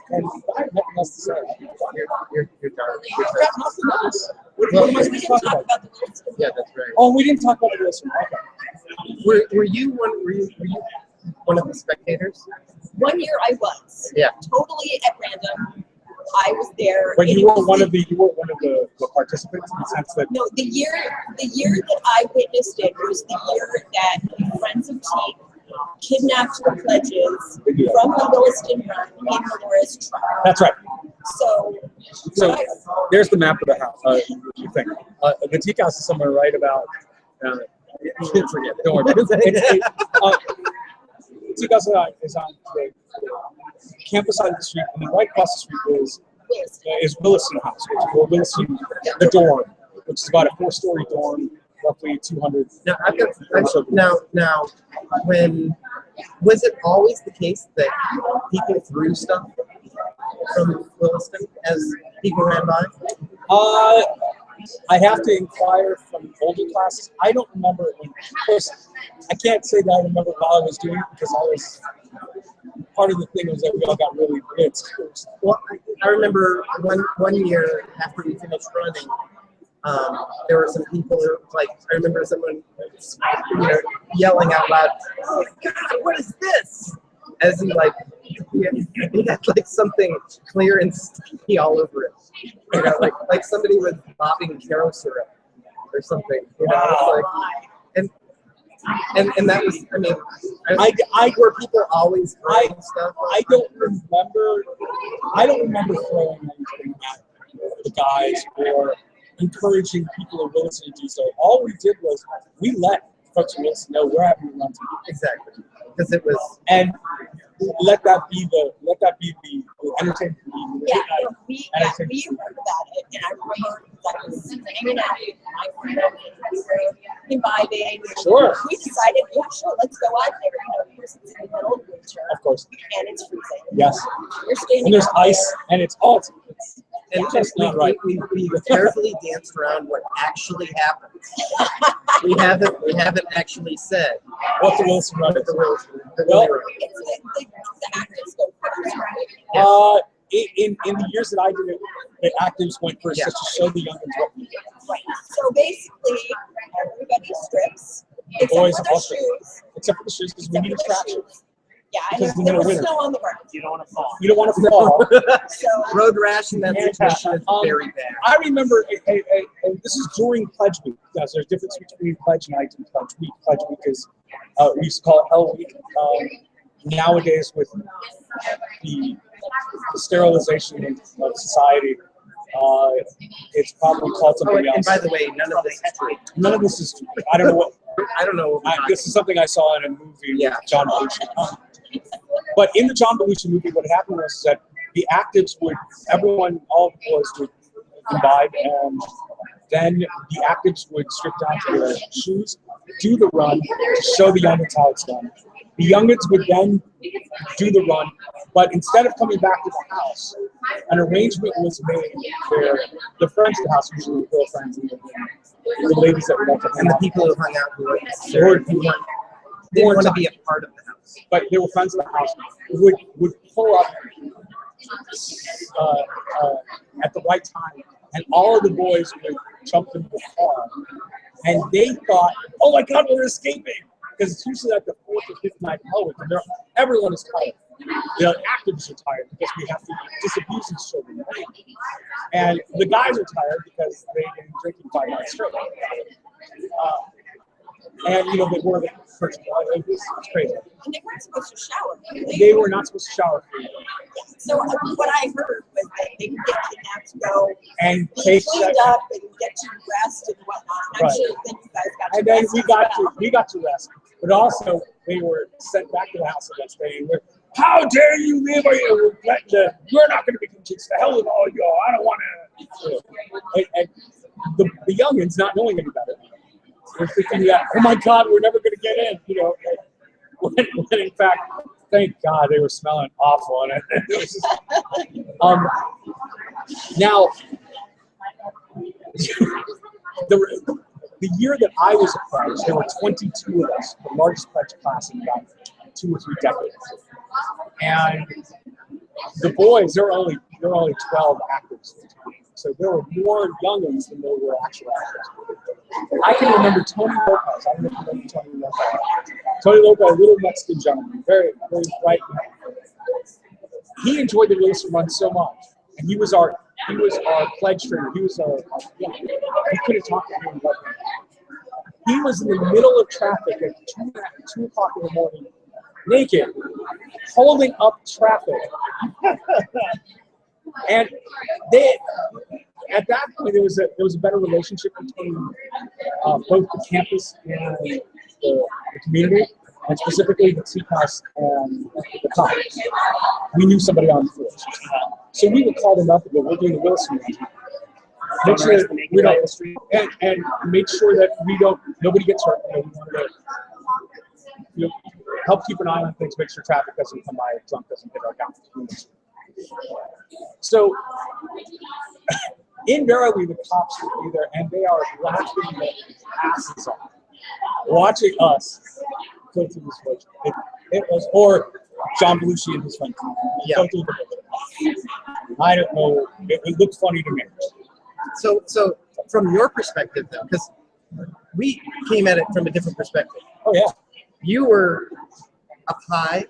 And I have nothing else to say. You're dark. I've got nothing else. What am I We supposed to didn't talk talk about? about the Wilson. Yeah, that's right. Oh, we didn't talk about the Wilson. Okay. Were you one of the spectators? One year I was. Yeah. Totally at random. I was there. But and you it were was one of the participants in the sense that No, the year that I witnessed it was the year that Friends of Teak kidnapped the pledges from the Williston Run in Melora's truck. that's right. So There's the map of the house. You think the teak house is somewhere right about. You didn't forget. Don't worry. The teak house is on the campus side of the street, and then right across the street is Williston House, or Williston, the dorm, which is about a 4-story dorm, roughly 200. Now, when was it always the case that people threw stuff from Williston as people ran by? I have to inquire from older classes. I don't remember when. Of course, I can't say that I remember while I was doing it because I was. Part of the thing was that we all got really blitzed. Well, I remember one year after we finished running, there were some people who, like, I remember someone, yelling out loud, "Oh my God, what is this?" As he he had like something clear and sticky all over it. Like somebody was bobbing Caro syrup or something. Wow. And that was, I were people always throwing stuff. I don't remember throwing anything at the guys or encouraging people in Williston to do so. All we did was we let folks in Williston know we're having a run together. Exactly, because it was, and let that be the entertainment. we heard about it, and I remember I was hanging out with my friend, we were imbibing. Sure. We decided, sure, let's go out there. Of course, it's in the middle of winter. Of course. And it's freezing. Yes. You're standing And there's out there. ice, and it's all. and just not right. We carefully danced around what actually happens. We haven't actually said What the Wilson Run is. the Wilson Well, Run. It's the actors go first, right? In the years that I did it, the actors went first just to show the youngins what we did. Right. So basically, everybody strips, except boys for their also. shoes. Except for the shoes, because we need Except for their traction. shoes. Yeah, and Because there was winter. snow on the ground. You don't want to fall. You don't want to fall. So Road rash in that situation is very bad. I remember, and this is during Pledge Week. There's a difference between Pledge Night and Pledge Week. Pledge Week is, we used to call it Hell Week. Nowadays, with the sterilization of society, it's probably called Oh, something and else. by the way, none of this is true. None of this is true. I don't know what. I don't know what we're talking This is something I saw in a movie Yeah. with John Belushi. But in the John Belushi movie, what happened was that the actives would, all the boys would imbibe, and then the actives would strip down to their shoes, do the run, to show the youngins how it's done. The youngins would then do the run, but instead of coming back to the house, an arrangement was made where the friends of the house, usually the girlfriends and the ladies that would like to hang And the out, people who hung out who didn't want to be a part of the house. but they were friends of the house, would pull up at the right time, and all of the boys would jump into the car, and they thought, "Oh my God, we're escaping!" Because it's usually like the 4th or 5th night of Hell Week, and everyone is tired. The actives are tired because we have to disabuse these children, and the guys are tired because they've been drinking 5 nights straight. And they were the first. It's crazy. and they weren't supposed to shower. They were not supposed to shower. So what I heard was that they would get kidnapped to go And be take cleaned up and get to rest and whatnot. And I'm Right. sure then you guys got to And then rest we as got to rest, but also they were sent back to the house the next day. And we're, how dare you leave? We're not going to be convinced. To hell with all y'all. I don't want to. And the youngins, not knowing any better, were thinking that, oh my God, we're never going to get in. When in fact, thank God they were smelling awful. And it was just, now. The year that I was a pledge, there were 22 of us, the largest pledge class in about 2 or 3 decades. And the boys, there were only 12 actors. So there were more youngins than there were actual actors. I can remember Tony Lopez. I don't know if you remember Tony Lopez. Tony Lopez, a little Mexican gentleman, very, very bright man. He enjoyed the Wilson run so much, and he was our pledge trainer. He was we couldn't talk to him. But he was in the middle of traffic at 2 o'clock in the morning, naked, holding up traffic. And at that point, there was a better relationship between both the campus and the community, and specifically the CPAS and the college. We knew somebody on the force. So we would call them up and go, we're doing the Wilson run. Make sure that we don't, and make sure that nobody gets hurt. We wanted to help keep an eye on things, make sure traffic doesn't come by, drunk doesn't hit our guns. So invariably the cops would be there, and they are laughing their asses off, watching us go through this situation. It was, or John Belushi and his friends. Yeah. Go through the, I don't know. It looked funny to me. So from your perspective, though, because we came at it from a different perspective. Oh yeah. You were up high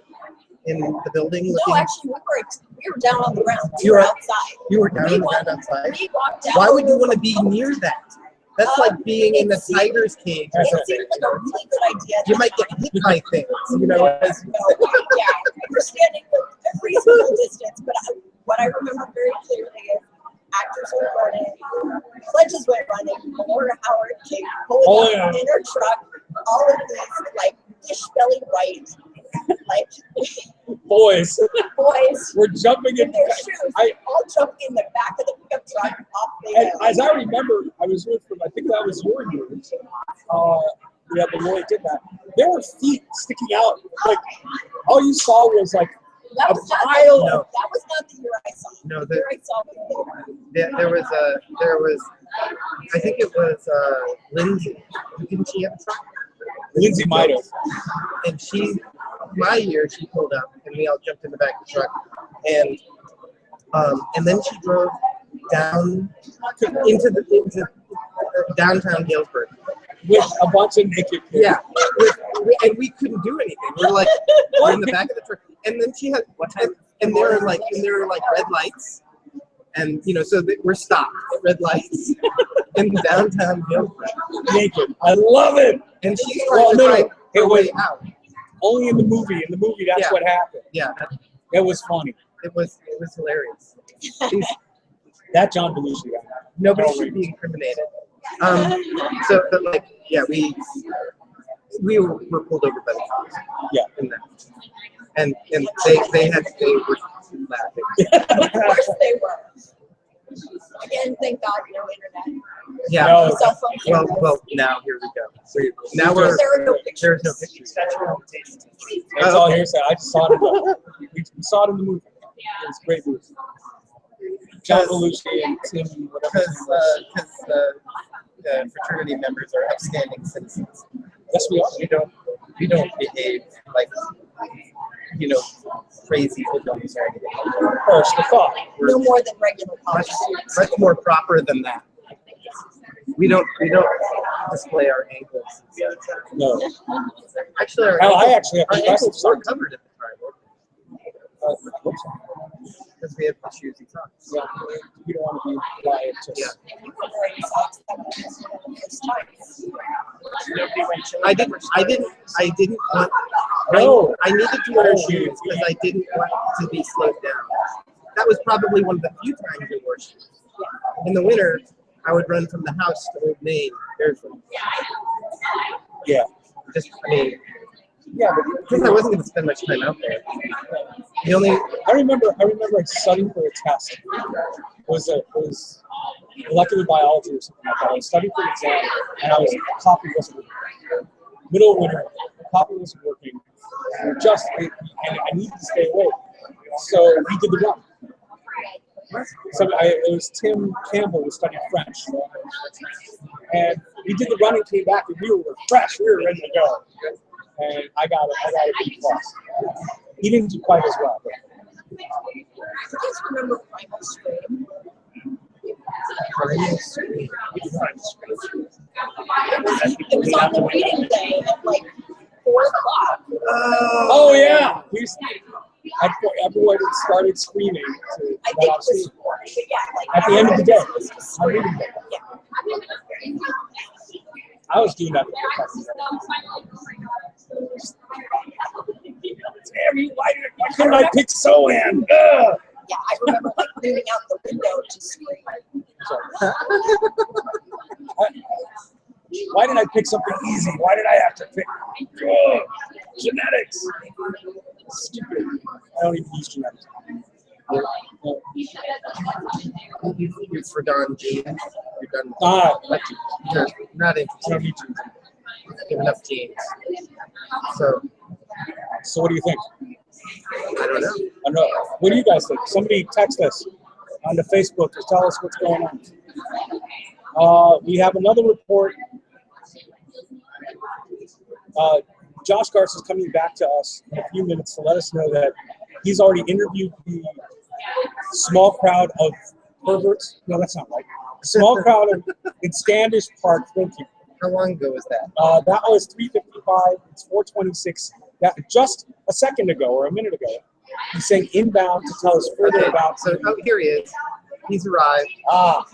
in the building. No, actually, we were down on the ground. We You were were outside. You were down on the ground outside. We walked down. Why would you want to be near that? That's like being in the tiger's cage or It something. seemed like a really good idea. You might get hit by things, you know. As, Yeah, we're standing at a reasonable distance, but what I remember very clearly is actors were running, pledges went running, Laura Howard came pulling up in her truck, all of these like dish belly white, like Boys. We're jumping in their shoes, all jumping in the back of the pickup truck off the And as I remember, I was with them, I think that was your year. Yeah, the Lloyd did that. There were feet sticking out. Like, all you saw was like that a was not pile the, of. that was not the year I saw. No, The year I saw was later. there was, I think it was Lindsay. Didn't she have a truck? Lindsay might have. And my year, she pulled up, and we all jumped in the back of the truck, and then she drove down into downtown Galesburg With a bunch of naked kids. Yeah, and we couldn't do anything. We're in the back of the truck, and then she had and there were like red lights, and so we're stopped at red lights in downtown Galesburg. Naked. I love it. And she's trying to find her way out. Only in the movie. In the movie, that's what happened. Yeah, it was funny. It was hilarious. That John Belushi guy. Nobody should be incriminated. But we were pulled over by the cops. Yeah. In that. And they were laughing. Of course they were. Again, thank God, no internet. Yeah. No. Cell phone cameras. Well, now here we go. Now There are no pictures. there's no pictures. That's all hearsay. I just saw it. We saw it in the movie. It was a great movie. John Belushi and Tim, whatever. Because the fraternity members are upstanding citizens. Yes, we are. We don't behave like crazy hoodlums or anything. First, the thought. No more than regular college Much more proper than that. We don't display our ankles. No. Actually, our I ankles, actually have our impressive ankles were socks. covered at the time. Because we have the shoes and socks. Yeah, we don't want to be quiet. Yeah. You were wearing socks that were the first time. I didn't want. No. I needed to wear shoes because I didn't want to be slowed down. That was probably one of the few times I wore shoes. In the winter, I would run from the house to Old Main barefoot. Yeah. Yeah, but because I wasn't going to spend much time out there. I remember studying for a test. It was molecular biology or something like that. I was studying for an exam, and coffee wasn't working. Middle of winter, coffee wasn't working. And I needed to stay awake. So we did the run. So it was Tim Campbell who studied French, and we did the run and came back, and we were fresh. We were ready to go. And I got a B+. He didn't do quite as well. But. I just remember primal scream. It was on the reading day at like 4 o'clock. Oh yeah, everyone started screaming. I think it was 4. But yeah, like At the end of the day. everyone was supposed to scream. Yeah. I was doing that. Damn you! Why couldn't I pick So-An? Yeah, I remember like leaning out the window to scream. Why did I pick something easy? Why did I have to pick genetics? Stupid. I don't even use genetics. You're done, genes. You're done. You're not interested. I don't need genes. You have enough genes. So what do you think? I don't know. I don't know. What do you guys think? Somebody text us on the Facebook to tell us what's going on. We have another report. Josh Garza is coming back to us in a few minutes to let us know that he's already interviewed the small crowd of perverts. No, that's not right. Small crowd in Standish Park. Thank you. How long ago was that? That was 3:55. It's 4:26. That just a second ago or a minute ago. He's saying inbound to tell us further about. So here he is. He's arrived. Our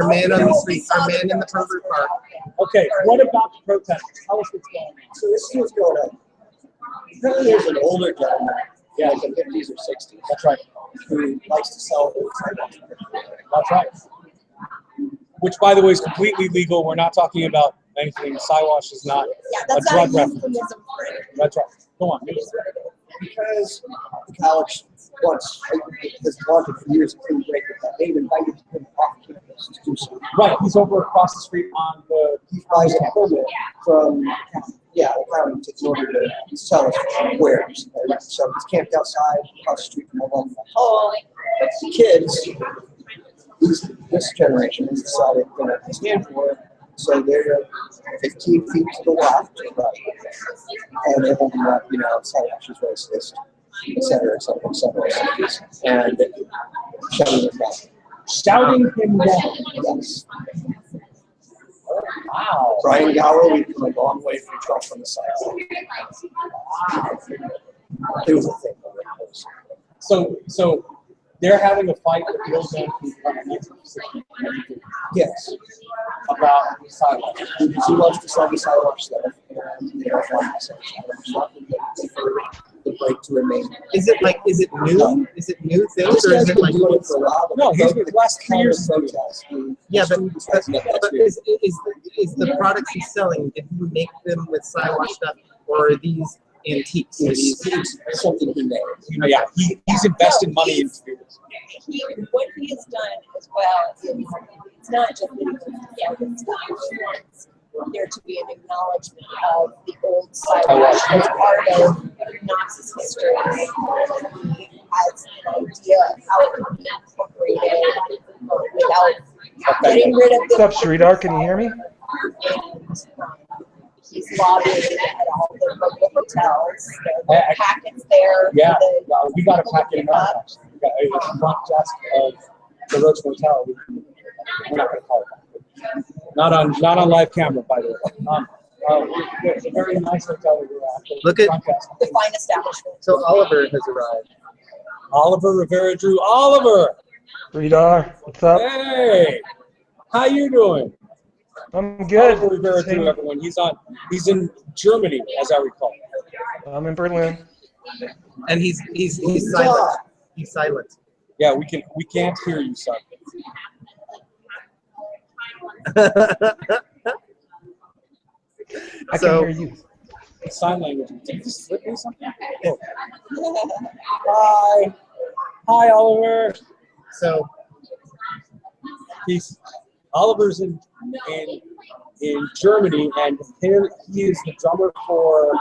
man on the street. Our man in the pervert park. Okay. What about the protest? Tell us what's going on. So this is what's going on. Apparently there's an older gentleman, like the 50s or 60s. That's right. Who likes to sell it. That's right. Which, by the way, is completely legal. We're not talking about anything. Siwash is not a drug reference. That's right. Go on. Because the college has wanted for years to break with that. They've invited him off campus to do so. Right. He's over across the street on the. He flies a permit from the county in order to sell us wares. So he's camped outside across the street from my home. Kids, this generation has decided they're going to stand for it. So they're 15 feet to the left, right, and they're holding up, Siwash is racist, et cetera, et cetera, et cetera, and shouting him down. Shouting him down. Yes. Wow. Brian Gower, we've come a long way from Trump on the side. It was a thing. So they're having a fight with Bill Yes. About Siwash. He wants to sell the Siwash stuff, and they don't want to sell the Siwash for the right to remain. Is it new? No. Is it new things, or is it like doing it for a while? No, he's been the last 3 years. Yeah, but is the products he's selling? Did he make them with Siwash stuff, or are these antiques? It's something he made. Yeah, he's invested money into this. What he has done as well is it's not just that he wants there to be an acknowledgement of the old Siwash as part of Knox's history. He has an idea of how it can be incorporated without getting rid of the. What's up, Sridhar? Can you hear me? And he's lobbying at all the local hotels. There are packets there. Yeah, we got a packet in our house. We got a front desk of the Roach Motel. We're not going to call it that. Not on live camera, by the way. It's a very nice hotel that we're at. Look at the fine establishment. So Oliver has arrived. Oliver Rivera Drew. Oliver! Sridhar, what's up? Hey! How you doing? I'm good. Oliver Rivera Drew, everyone. He's in Germany, as I recall. I'm in Berlin. And he's silent. He's silent. Yeah, we can't hear you, son. I can hear you. Sign language. Did you just slip me something? Oh. Hi. Hi, Oliver. So Oliver's in Germany, and he is the drummer for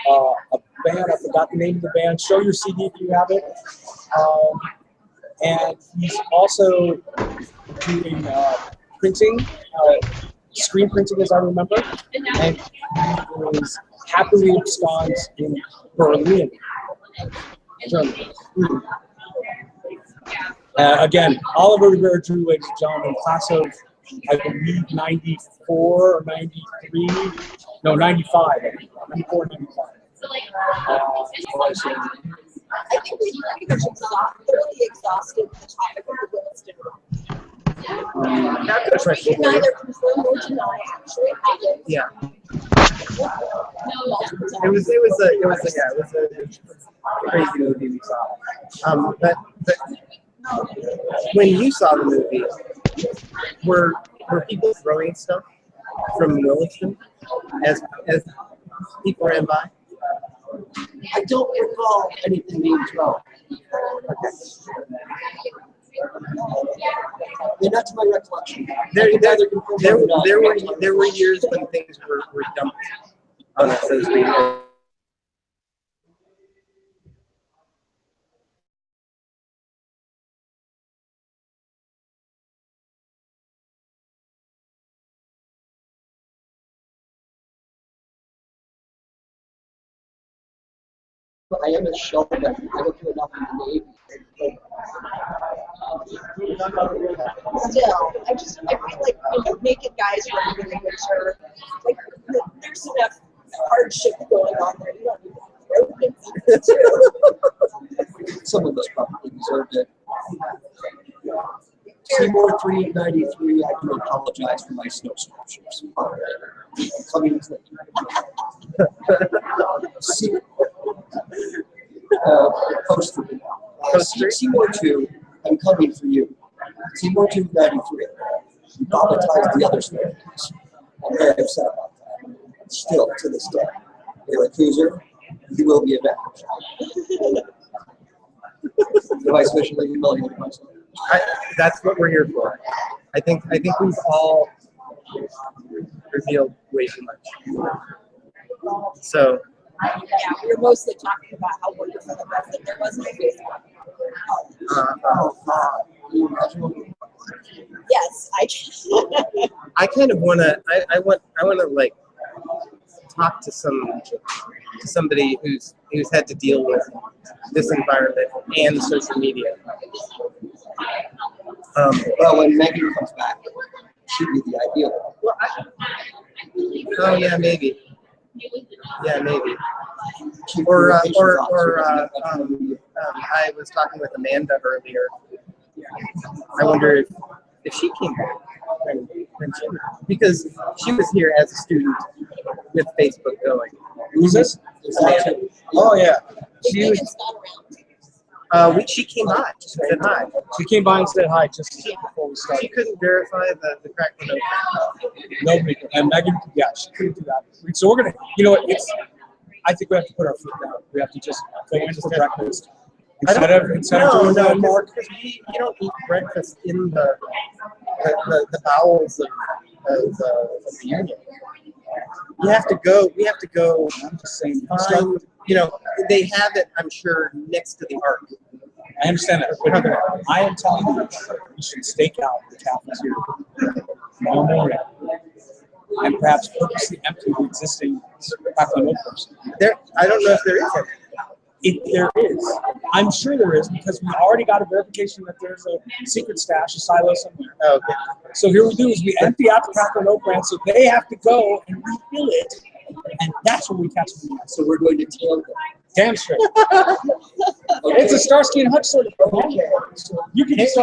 a band. I forgot the name of the band. Show your CD if you have it. And he's also doing printing, screen printing, as I remember. And he is happily ensconced in Berlin, Germany. Again, Oliver Rivera Drew, ladies and gentlemen, class of, I believe, 94 or 93. No, 95. 94, 95. I think we pretty much thoroughly exhausted the topic of the Williston Room. We can neither confirm nor deny actually happened. Yeah. Multiple times. It was a crazy movie we saw. But when you saw the movie, were people throwing stuff from Williston as people ran by? I don't recall anything being thrown. And that's my recollection. There were years when things were dumped on us as we I am a shelter veteran. I don't do enough in the Navy. Still, I feel like naked guys running in the winter, like there's enough hardship going on there. You don't need to throw things too. Some of us probably deserved it. Seymour 393, I can apologize for my snow sculptures. Coming post for me. Seymour 2, I'm coming for you. Seymour 293. You traumatized the other students. I'm very upset about that. Still, to this day. You're a cruiser, you will be avenged. Have I especially humiliated myself? That's what we're here for. I think we've all revealed way too much. So Yeah, we were mostly talking about how wonderful it was that there wasn't a Facebook. Yes, I kind of wanna. I want to like talk to somebody who's had to deal with this environment and social media. Well, when Megan comes back, she'd be the ideal. Well, oh yeah, maybe. Yeah, maybe. Or I was talking with Amanda earlier. I wonder if she came back because she was here as a student with Facebook going. Who's this? Amanda. Oh, yeah. She was. She came by. She said hi. She came by and said hi just before we started. She couldn't verify the crack window. Nobody could. And Megan, yeah, she couldn't do that. So we're going to, you know what, I think we have to put our foot down. We have to just go in for breakfast. Instead of doing that, Mark. Because you don't eat breakfast in the bowels of the union. We have to go. I'm just saying. Find, they have it, I'm sure, next to the Ark. I understand that. But I am telling you, you should stake out the cafeteria tomorrow morning and perhaps purposely empty the existing Crackling notebooks. I don't know if there is any. If there is, I'm sure there is, because we already got a verification that there's a secret stash, a silo somewhere. Oh, okay. So here we do is we empty out the Crackling Oak brand, so they have to go and refill it, and that's when we catch them. So we're going to tail them. Damn straight. It's a Starsky and Hutch sort of program. You can just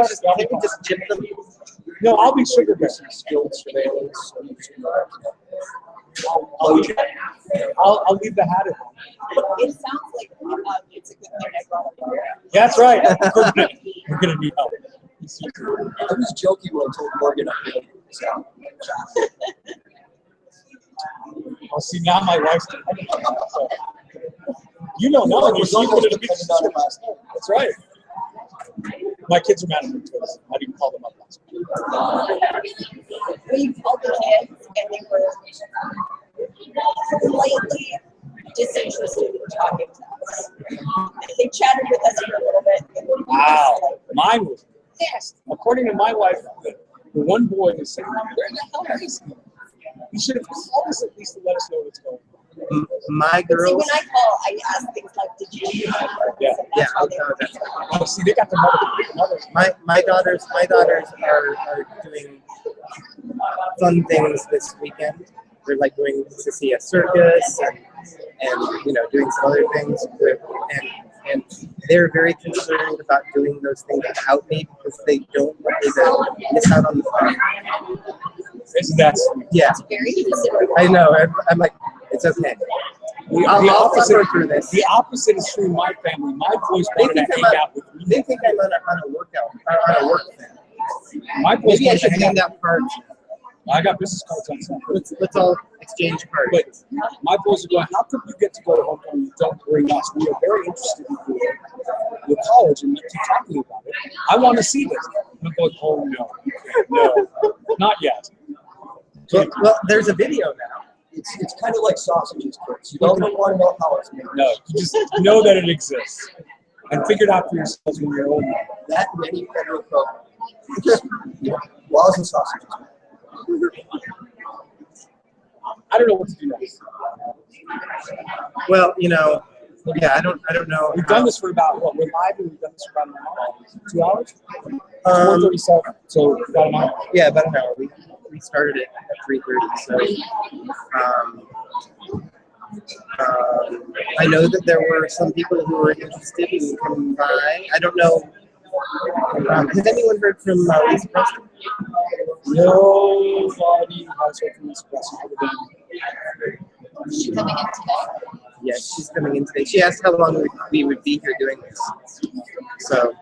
chip them. No, I'll be sugar bear. Skilled surveillance. I'll leave the hat at home. It sounds like it's a good thing I brought up. Yeah, that's right. We're gonna need help. I was joking when I told Morgan I'm going to Well, see, now my wife's doing it. So, you know, now you're seeing what it is. That's right. My kids are mad at me too. I didn't call them up last week. We called the kids and they were politely disinterested in talking to us. They chatted with us for a little bit. And Wow. Mine was pissed. According to my wife, the one boy is saying, where the hell is he? He should have called us at least to let us know what's going on. My See, girls. when I call, I ask things like, did Yeah. Yeah. That's Oh, see, they got the mother. my daughters are doing fun things this weekend. They're like going to see a circus and you know doing some other things and they're very concerned about doing those things without me because they don't want me to miss out on the fun. Isn't that sweet? Yeah, Very considerate. I know. I'm like, it's okay. I'll suffer through this. The opposite is true in my family. My boys wanted to hang out with me. They think I'm on a workout, on a work thing. My boys Maybe I wanted to should hang hand out. out cards. I got business cards on Sunday. Let's all exchange cards. But my boys are going, how come you get to go to homecoming and don't bring us? We are very interested in your college and you keep talking about it. I want to see this. And I'm going, oh no, not yet. Well, there's a video now. It's kind of like sausages, kids. You don't want to know how it's made. No, you just know that it exists and figure it out for yourselves when you're old enough. That and any federal program. Just laws and sausages. I don't know what to do next. Well, you know, yeah, I don't know. We've done this for about, what, we're live and we've done this for about an hour, 2 hours? It's 4:37, so about an hour. Yeah, about an hour. We started it at 3:30, so I know that there were some people who were interested in coming by. I don't know. Has anyone heard from Lisa Preston? Nobody has heard from Lisa Preston other than Is she coming in today? Yes, she's coming in today. She asked how long we would be here doing this. So,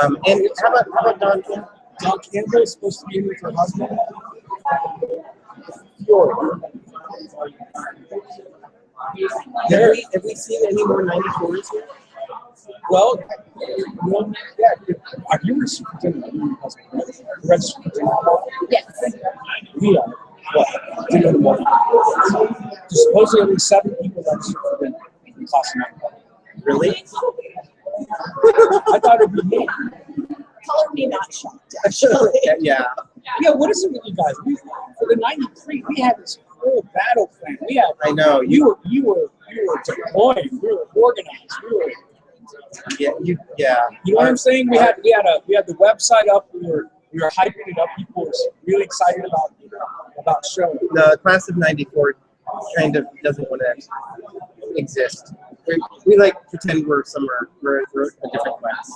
and how about Dawn Campbell? Dawn Campbell is supposed to be in with her husband. Have we seen any more 94s here? Well, are you a superintendent? Registered superintendent? Yes. We are. What? Dinner in the morning. There's supposedly only 7 people registered for dinner in class of 9. Really? I thought it would be me. Color me not shocked, actually. Yeah. Yeah, what is it with you guys? For the 93, we had this whole battle plan. We had. I know. You were deploying. We were organized. We were. Yeah. You know what I'm saying? We had the website up. We were hyping it up. People were really excited about showing. The class of 94 kind of doesn't want to exist. We like pretend we're a different class.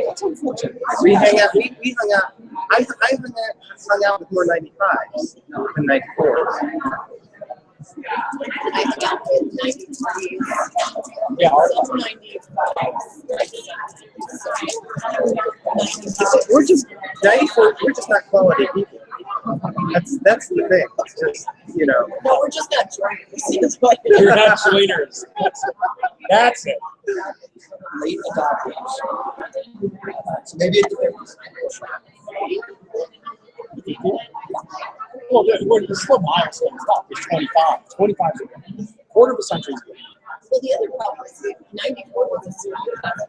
That's unfortunate. We hang out. We hung out. I hung out with more 95s than 94s. I adopted 93. Yeah. 95. We're just 94. We're just not quality people. That's the thing. It's just No, we're just not joiners. You're not joiners. That's it. Late adopters. So maybe it's different. Well, we're still milestones. It's 25. 25 is a quarter of a century. Well, the other problem is that 94 was a super class.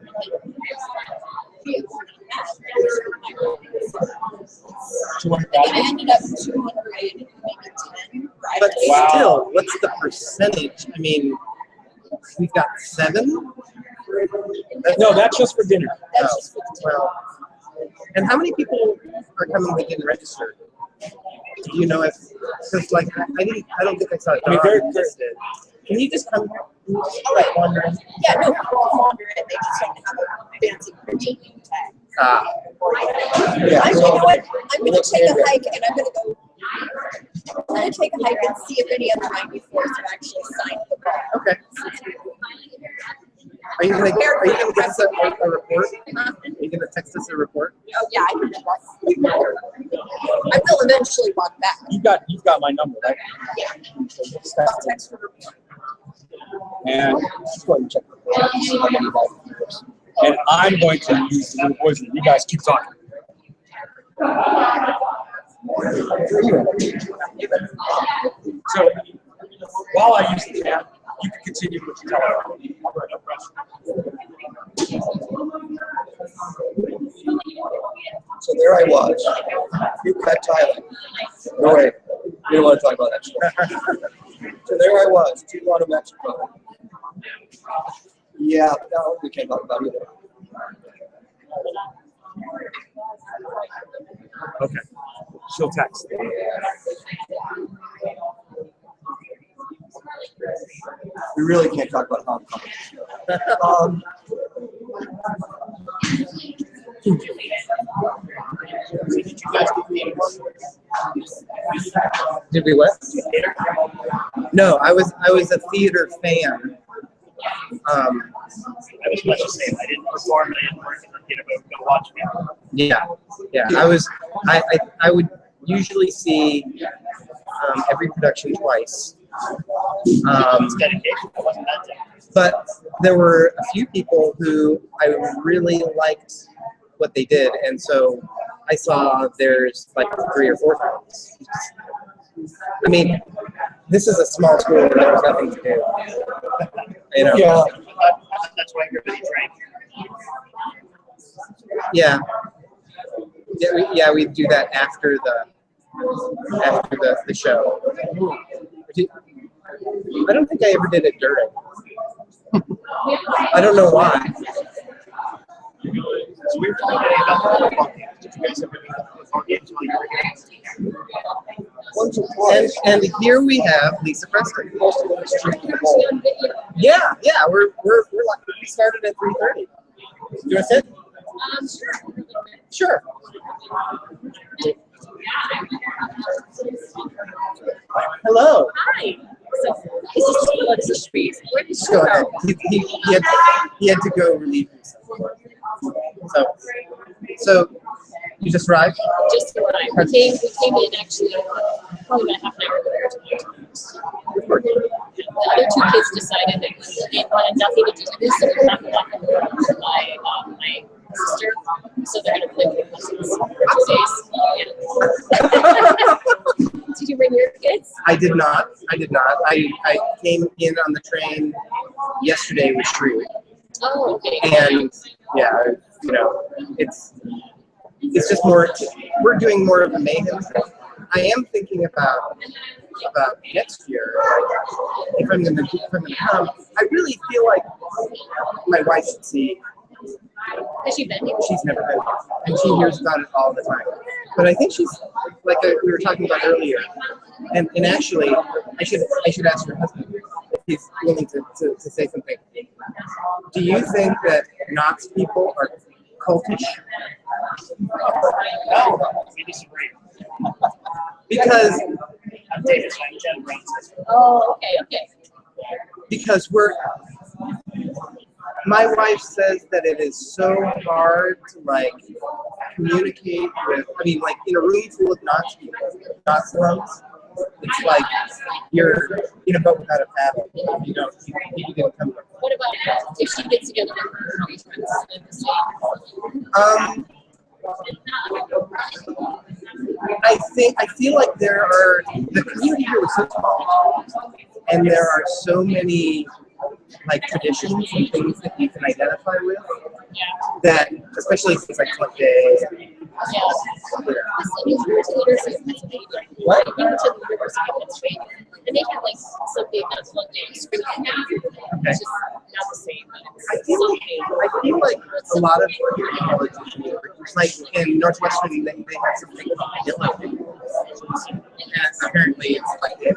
I ended up 200, maybe 10. Right? But Wow. still, what's the percentage? I mean, we've got 7. No, that's just for dinner. That's just for the Well, and how many people are coming that didn't register? Do you know if? Because like I don't think I saw it. I mean, they're- Can you just come? All right, wander in. Yeah, no, people wander in. They just don't have a fancy printing tag. Ah, Yeah, You know so what? I'm going to take a hike and I'm going to take a hike and see if any other 94s have actually signed the book. okay. Are you gonna give us a report? Are you gonna text us a report? Oh, yeah, I can do that. I will eventually walk back. You've got my number, right? Yeah. So I'll text for report. and just go ahead and check the report. And I'm going to use the poison. You guys keep talking. So while I use the tab, you can continue with the telephone. So there I was. You cut Thailand. No way. We don't want to talk about that stuff. So there I was, Tijuana, Mexico. Yeah, no, we can't talk about either. Okay. She'll text. We really can't talk about homecoming. Did we what? No, I was a theater fan. I was much the same. I didn't perform, I didn't work, and then go watch me. Yeah. I would usually see every production twice. It's dedication. It wasn't that day. But there were a few people who I really liked what they did, and so I saw theirs like 3 or 4 times. I mean, this is a small school where there was nothing to do. You know? Yeah. That's why everybody drank. Yeah. We do that after the show. I don't think I ever did it during. I don't know why. So we were talking about the football games. Did you guys ever do the football games while you were here? Once or twice. And here we have Lisa Preston. Yeah, we're like, we started at 3:30. You want to sit? Sure. Hello. Hi. So, is this space? Where did Just go ahead. He had to go relieve himself. So you just arrived? Just arrived. We came in actually probably about half an hour ago. The other 2 kids decided that they wanted nothing to do with this, so they're not going to my sister. So they're going to play with cousins for 2 days. Yeah. Did you bring your kids? I did not. I came in on the train yesterday with Shrew. Oh, okay. And yeah, you know, it's just more. We're doing more of a mayhem thing. I am thinking about next year. If I'm gonna come, I really feel like my wife should see. Has she been here? She's never been here, and she hears about it all the time. But I think she's like we were talking about earlier, and actually, I should ask her husband if he's willing to say something. Do you think that Knox people are cultish? No, we disagree. Because I'm David, so I'm Jen Brown's sister. Oh, okay. because my wife says that it is so hard to like communicate with. I mean, like in a room full of Knox people, Knox alums, it's like you're in a boat without a paddle. You didn't come. What about if she gets together with her friends in the same? I feel like the community here is so small, and there are so many like traditions and things that you can identify with. That, especially things like Club Day. What? We went to the University of Pennsylvania, and they have like something that's Club Day spring cleaning. It's just not the same, but it's I feel like a lot of colleges, like in Northwestern, they have something called Yellow Day. And apparently it's like they have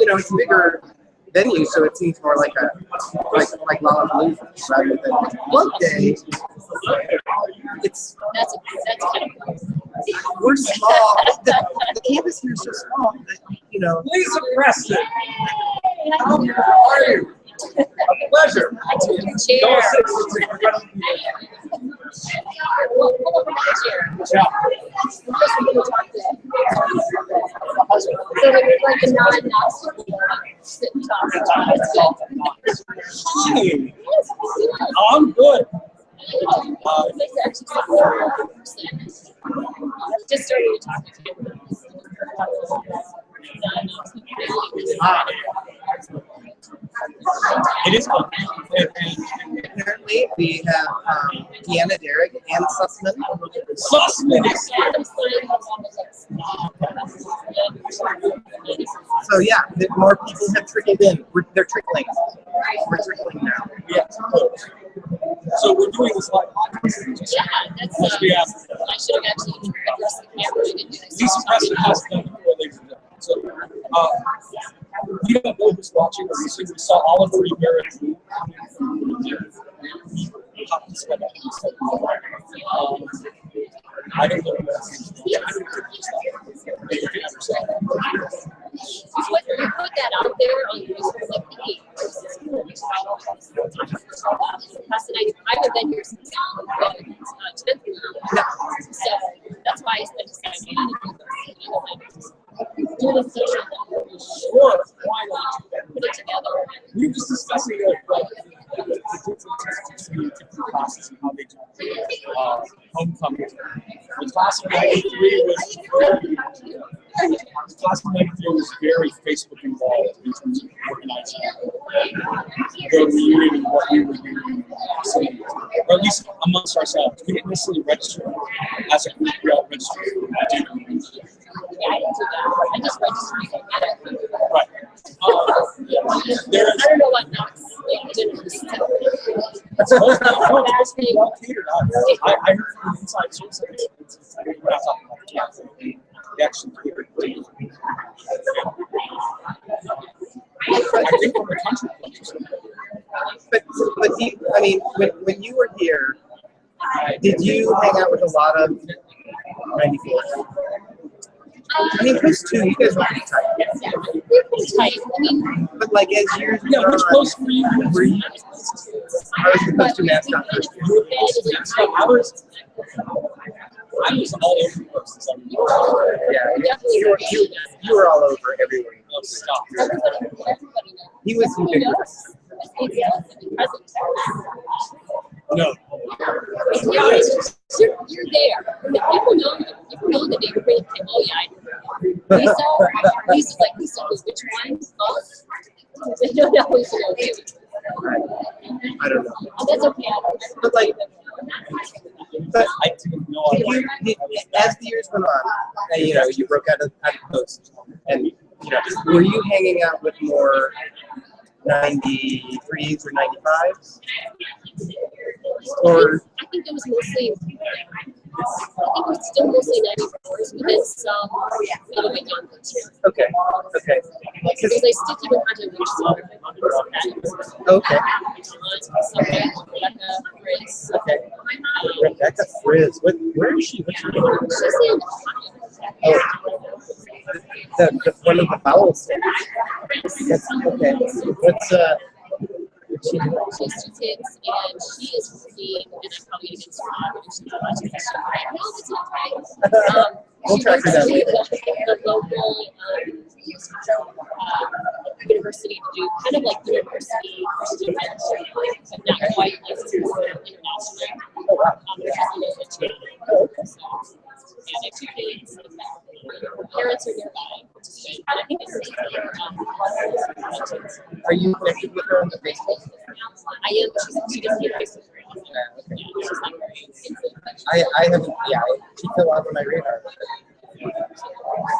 it's a bigger venue, so it seems more like like Lollapalooza rather than Club Day. that's kind of cool. We're small. The campus here is so small that Lisa Preston, How how are you? A pleasure. I took your chair. Don't sit in front of me. We'll pull up another chair. Yeah. Just we're going to talk to so like a non-Knox sit and talk. That's good. Hi. I'm good. Just starting to talk to him. It is fun. currently we have Deanna, Derek, and Sussman. Sussman! So yeah, more people have trickled in. They're trickling. We're trickling now. Yeah. So we're doing this live podcast. Yeah, that's I should have actually addressed the camera. I didn't do that. Lisa Preston has done before, ladies and gentlemen. So we don't know who's watching or listening. We saw Oliver Rivera I don't know who that is. When you put that out there on Facebook, like, hey, I haven't been here since 10th grade. So that's why I decided to do this social network. Sure, why not? Put it together. We were just discussing the differences between different classes and how they do homecoming. The class of 93 was very Facebook involved in terms of organizing the reunion and what we were doing, or at least amongst ourselves. We didn't necessarily register as a group. We all registered. Yeah, I didn't do that. I just registered. Right. I don't know what Knox didn't That's supposed to be well catered out. I heard from the inside source that we're not talking about the cafe. They actually catered. I think from the country club. But I mean, when you were here, did you hang out with a lot of 94? I mean, those two, you guys were pretty tight. Yeah, we're pretty tight. I mean, but like as years Yeah, which close were you? were you? I was supposed to mascot first. I was all over the place. Yeah, you were all over everywhere. Oh, stop. everybody knows. He was ubiquitous. No. You're there. People know the neighborhood. Oh yeah, Lisa's like, Lisa, which one? Oh, they don't always know. I don't know. Oh, that's okay. But like, I didn't know. As the years went on, and you broke out of post, and were you hanging out with more 93s or 95s? Or I think it was mostly. I think it was still mostly 94s, but then some a little bit younger too. okay. Because I still keep in contact with some. Okay. Rebecca, Chris. Okay. Rebecca Frizz. Where is she? What's her name? She's in Oh, the one of the vowel states. Yes. Okay. What's she has 2 kids, and she is working, and I'm probably going to get strong, and she's watching this show. No, it's not right. We'll track her down later. The local university to do kind of like university Christian mentorship, but not quite like internationally. Which is really good too. So, yeah, they have 2 kids. Parents are nearby, which is good. And I think it's Are you connected with her on the Facebook? I am. She doesn't get Facebook very often. Yeah, she's not very. I haven't. Yeah, she fell off my radar.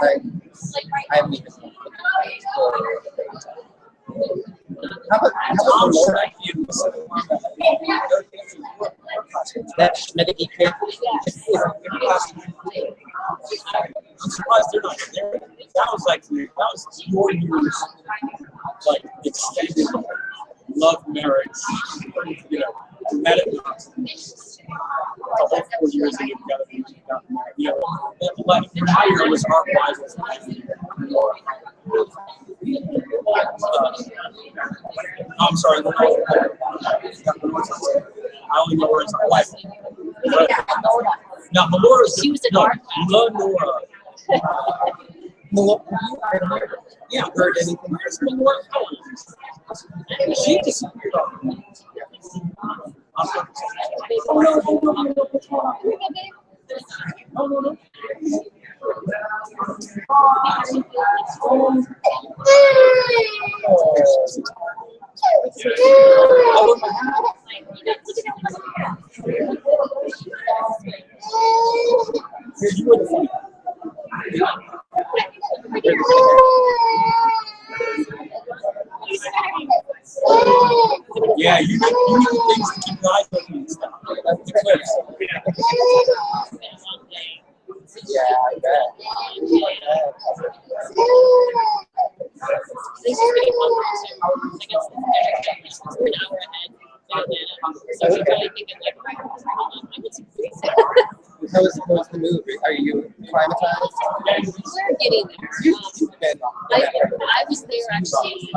I haven't even. How about that's Medicaid kid? I'm surprised they're not there. That was your years, like extended love marriage, met at Knox. The whole 4 years they got together. But my year was our rivals. I'm sorry. I only know where it's on life. No, Melora's. She was in art Lenora. Yeah, heard anything? Where's Melora? She disappeared off. Oh no. Here, you were the funny. Yeah, you need things to keep your eyes open and stuff. That's the clips. Yeah, I bet. This is pretty fun too. I guess we're an hour ahead in Atlanta. So we're probably thinking like, I would see How was the move? Are you acclimatized? we're getting there. I was there actually a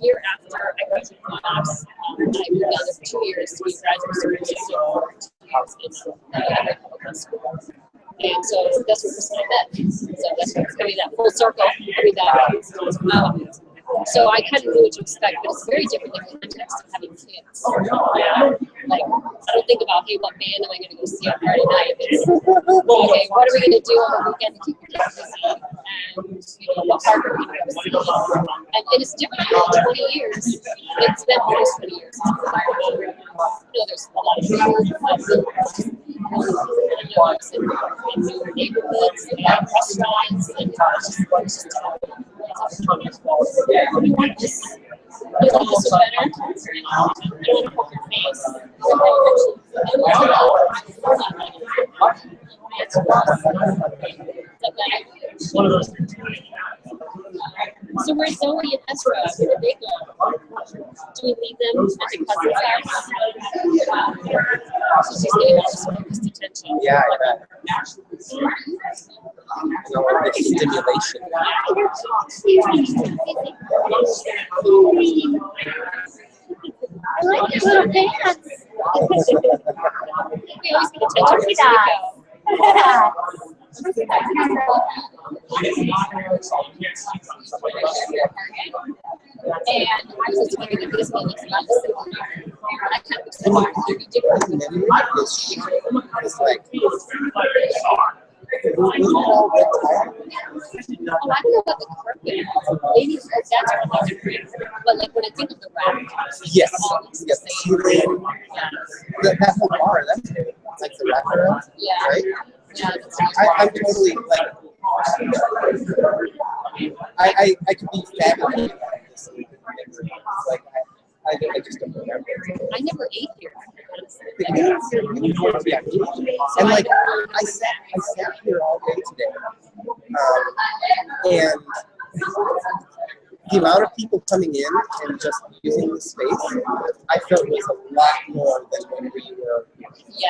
year after I graduated from Knox. I moved down there for 2 years to be graduate student in public school. And so that's where Chris and I met. So that's what's going to be that full circle. So I kind of knew what to expect, but it's very different in the context of having kids. Like, I don't think about, hey, what band am I going to go see on Friday night? It's, okay, what are we going to do on the weekend to keep the kids busy? And, what park are we going to go see? And it's different in 20 years. It's been almost 20 years since there's a lot of food, and new neighborhoods, and restaurants, and we want this better. I don't want to poke your face. One of those things. So where's Zoe and Ezra? Where did they go? Do we leave them at the cousin's house? So she's getting all this focused attention. Yeah, I bet. The stimulation. I like your little pants. We always get attention from Zico. And I was just wondering if Gizmo looks nice. I kind of expected it to be different. It's like, Oh, I don't know about the carpet. Maybe that's what they're doing. But like when I think of the wrap, yes, it's yes. the same. That whole bar, that's it. It's like the wraparound, Yeah. right? Yeah. I'm totally like, I could be fabulated by this. Like, I just don't remember. I never ate here. And like, I sat here all day today, and the amount of people coming in and just using the space, I felt was a lot more than when we were. Yeah.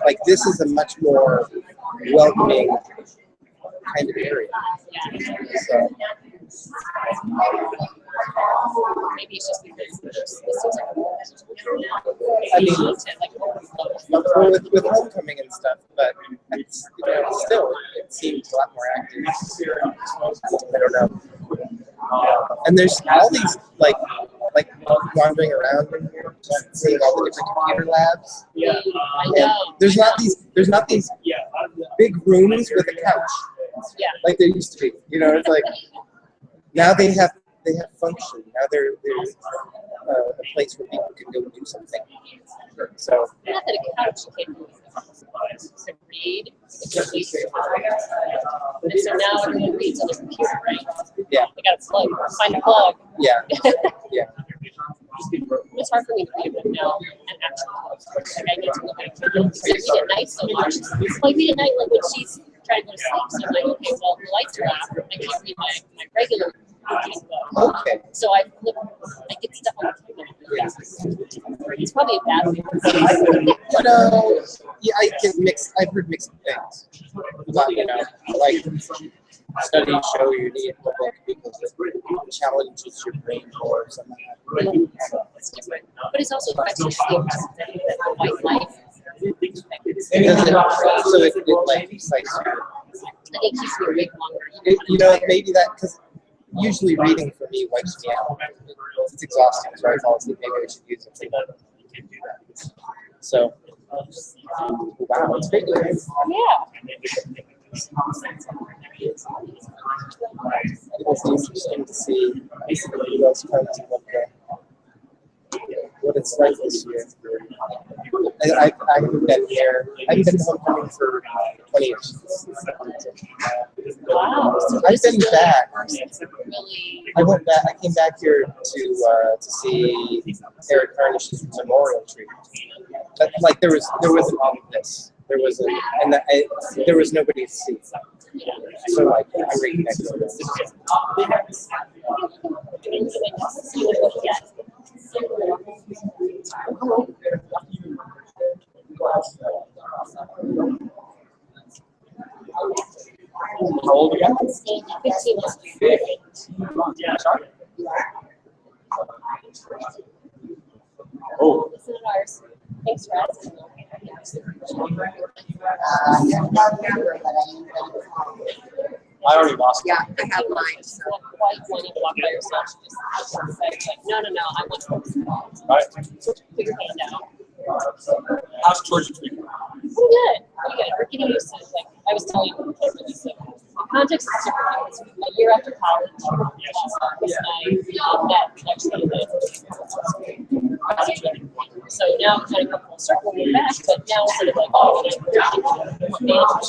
Like, this is a much more welcoming kind of area. Yeah. So. Maybe it's just because this is I mean, with homecoming and stuff, but it's, still, it seems a lot more active. I don't know. And there's all these like wandering around in here, just seeing all the different computer labs. Yeah, I and know. there's not these big rooms with a couch. Yeah. Like there used to be. It's like now they have function. Now there's a place where people can go do something. So Not that a couch can read, it can read your and so now everyone reads on their computer, right? yeah, They got to find a plug. yeah, yeah. It's hard for me to read it now and actually like I need to look at it because I read at night so much. So I read at night like when she's trying to go to sleep, so I'm like, okay, well the lights are off. I can't read my regular book. Okay. So I get stuff on the table. Yeah. It's probably a bad thing. Yeah, I've heard mixed things. But, like studies show you need a book because it challenges your brain more or something like that. It's different. But it's also affects your sleep. The white light. So it like excites you. I think keeps me awake longer. Maybe that, because usually reading for me wipes me out. It's exhausting, so I fall asleep. Maybe I should use it for that. So, wow, it's great news. Yeah. It was interesting to see who else comes in one day. it's right this year. I haven't been here. I haven't been to homecoming for 20 years. Wow. So I've been back. Really. I went back. I came back here to see Eric Carnish's memorial tree. But, like there wasn't all of this. There wasn't, and there was nobody to see. So like I'm right next to this. How old are you? 15 was Yeah, sorry. Oh. This is ours. Thanks for asking. I already lost it. Yeah, I have mine. So. Not quite wanting to walk by yourself. She just said, like, no, I want to Right. put your hand out. How's Georgia treating you? Pretty good. We're getting used to it. Like I was telling you, context is different. It's a year after college. So now I'm kind of come full circle, we're back, but now instead of like, oh, what management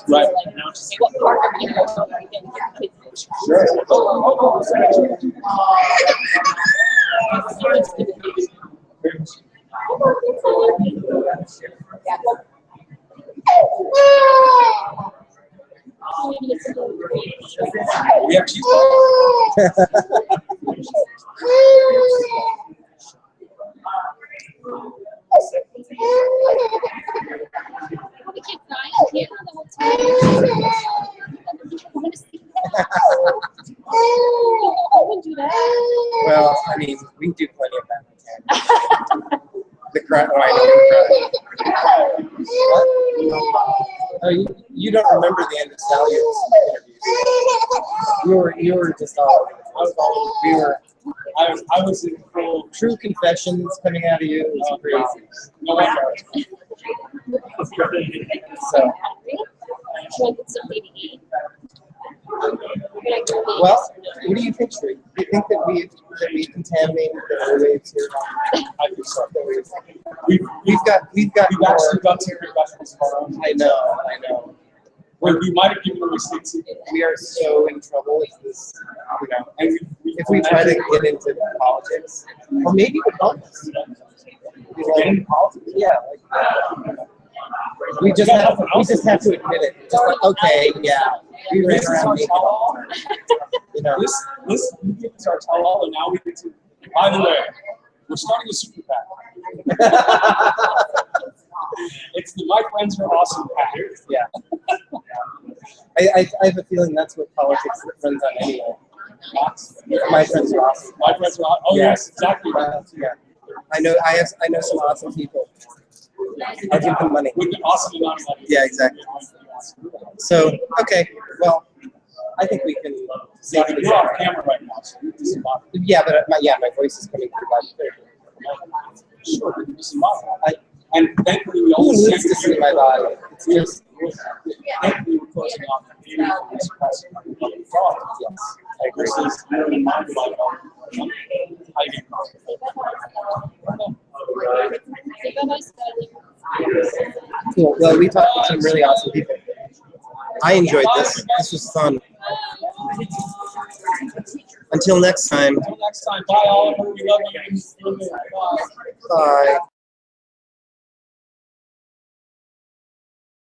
Right. like, hey, what park are we going to go to? We can get kids. Sure. We have cheese. We can't cry in here the whole time. I wouldn't do that. Well, I mean, we do plenty of that. The cry. Oh, I know the cry. What? Oh, you don't remember the end of Sally's interview? You were just all. I was in full true confessions coming out of you. It was crazy. No wonder. So. Well, what do you think, Sri? Do you think that we contaminated the airwaves here? I think so. We've got We've more. actually got some professionals of our own. I know. Where we might have given away state secrets. We are so in trouble if this, And if we try to get into politics, or maybe with us. get into politics. Yeah, like, we just have to admit it. Just like, okay, yeah, we ran This is around our naked. tell-all. This you give us our tell-all, and now we get to. By the way, we're starting a super PAC. It's the My Friends Are Awesome PAC. Yeah. I have a feeling that's what politics runs on anyway. Knox. My friends are awesome. My friends are awesome. Oh yes, exactly. Yeah. I know some awesome people. I'll give them money. With an awesome amount of money. Yeah, exactly. So, okay, well, I think we can see. Yeah, you're off camera right now, so we can do some modeling. Yeah, but my voice is coming through loud and clear. Sure, we can do some modeling. And thankfully, we Who always needs to see my body? It's just, thankfully we're closing off the view for this press. yes, I agree. This is really mind blowing. How you get Cool. Well, we talked to some really awesome people. I enjoyed this. This was fun. Until next time. Until next time, bye Oliver. We love you. Bye.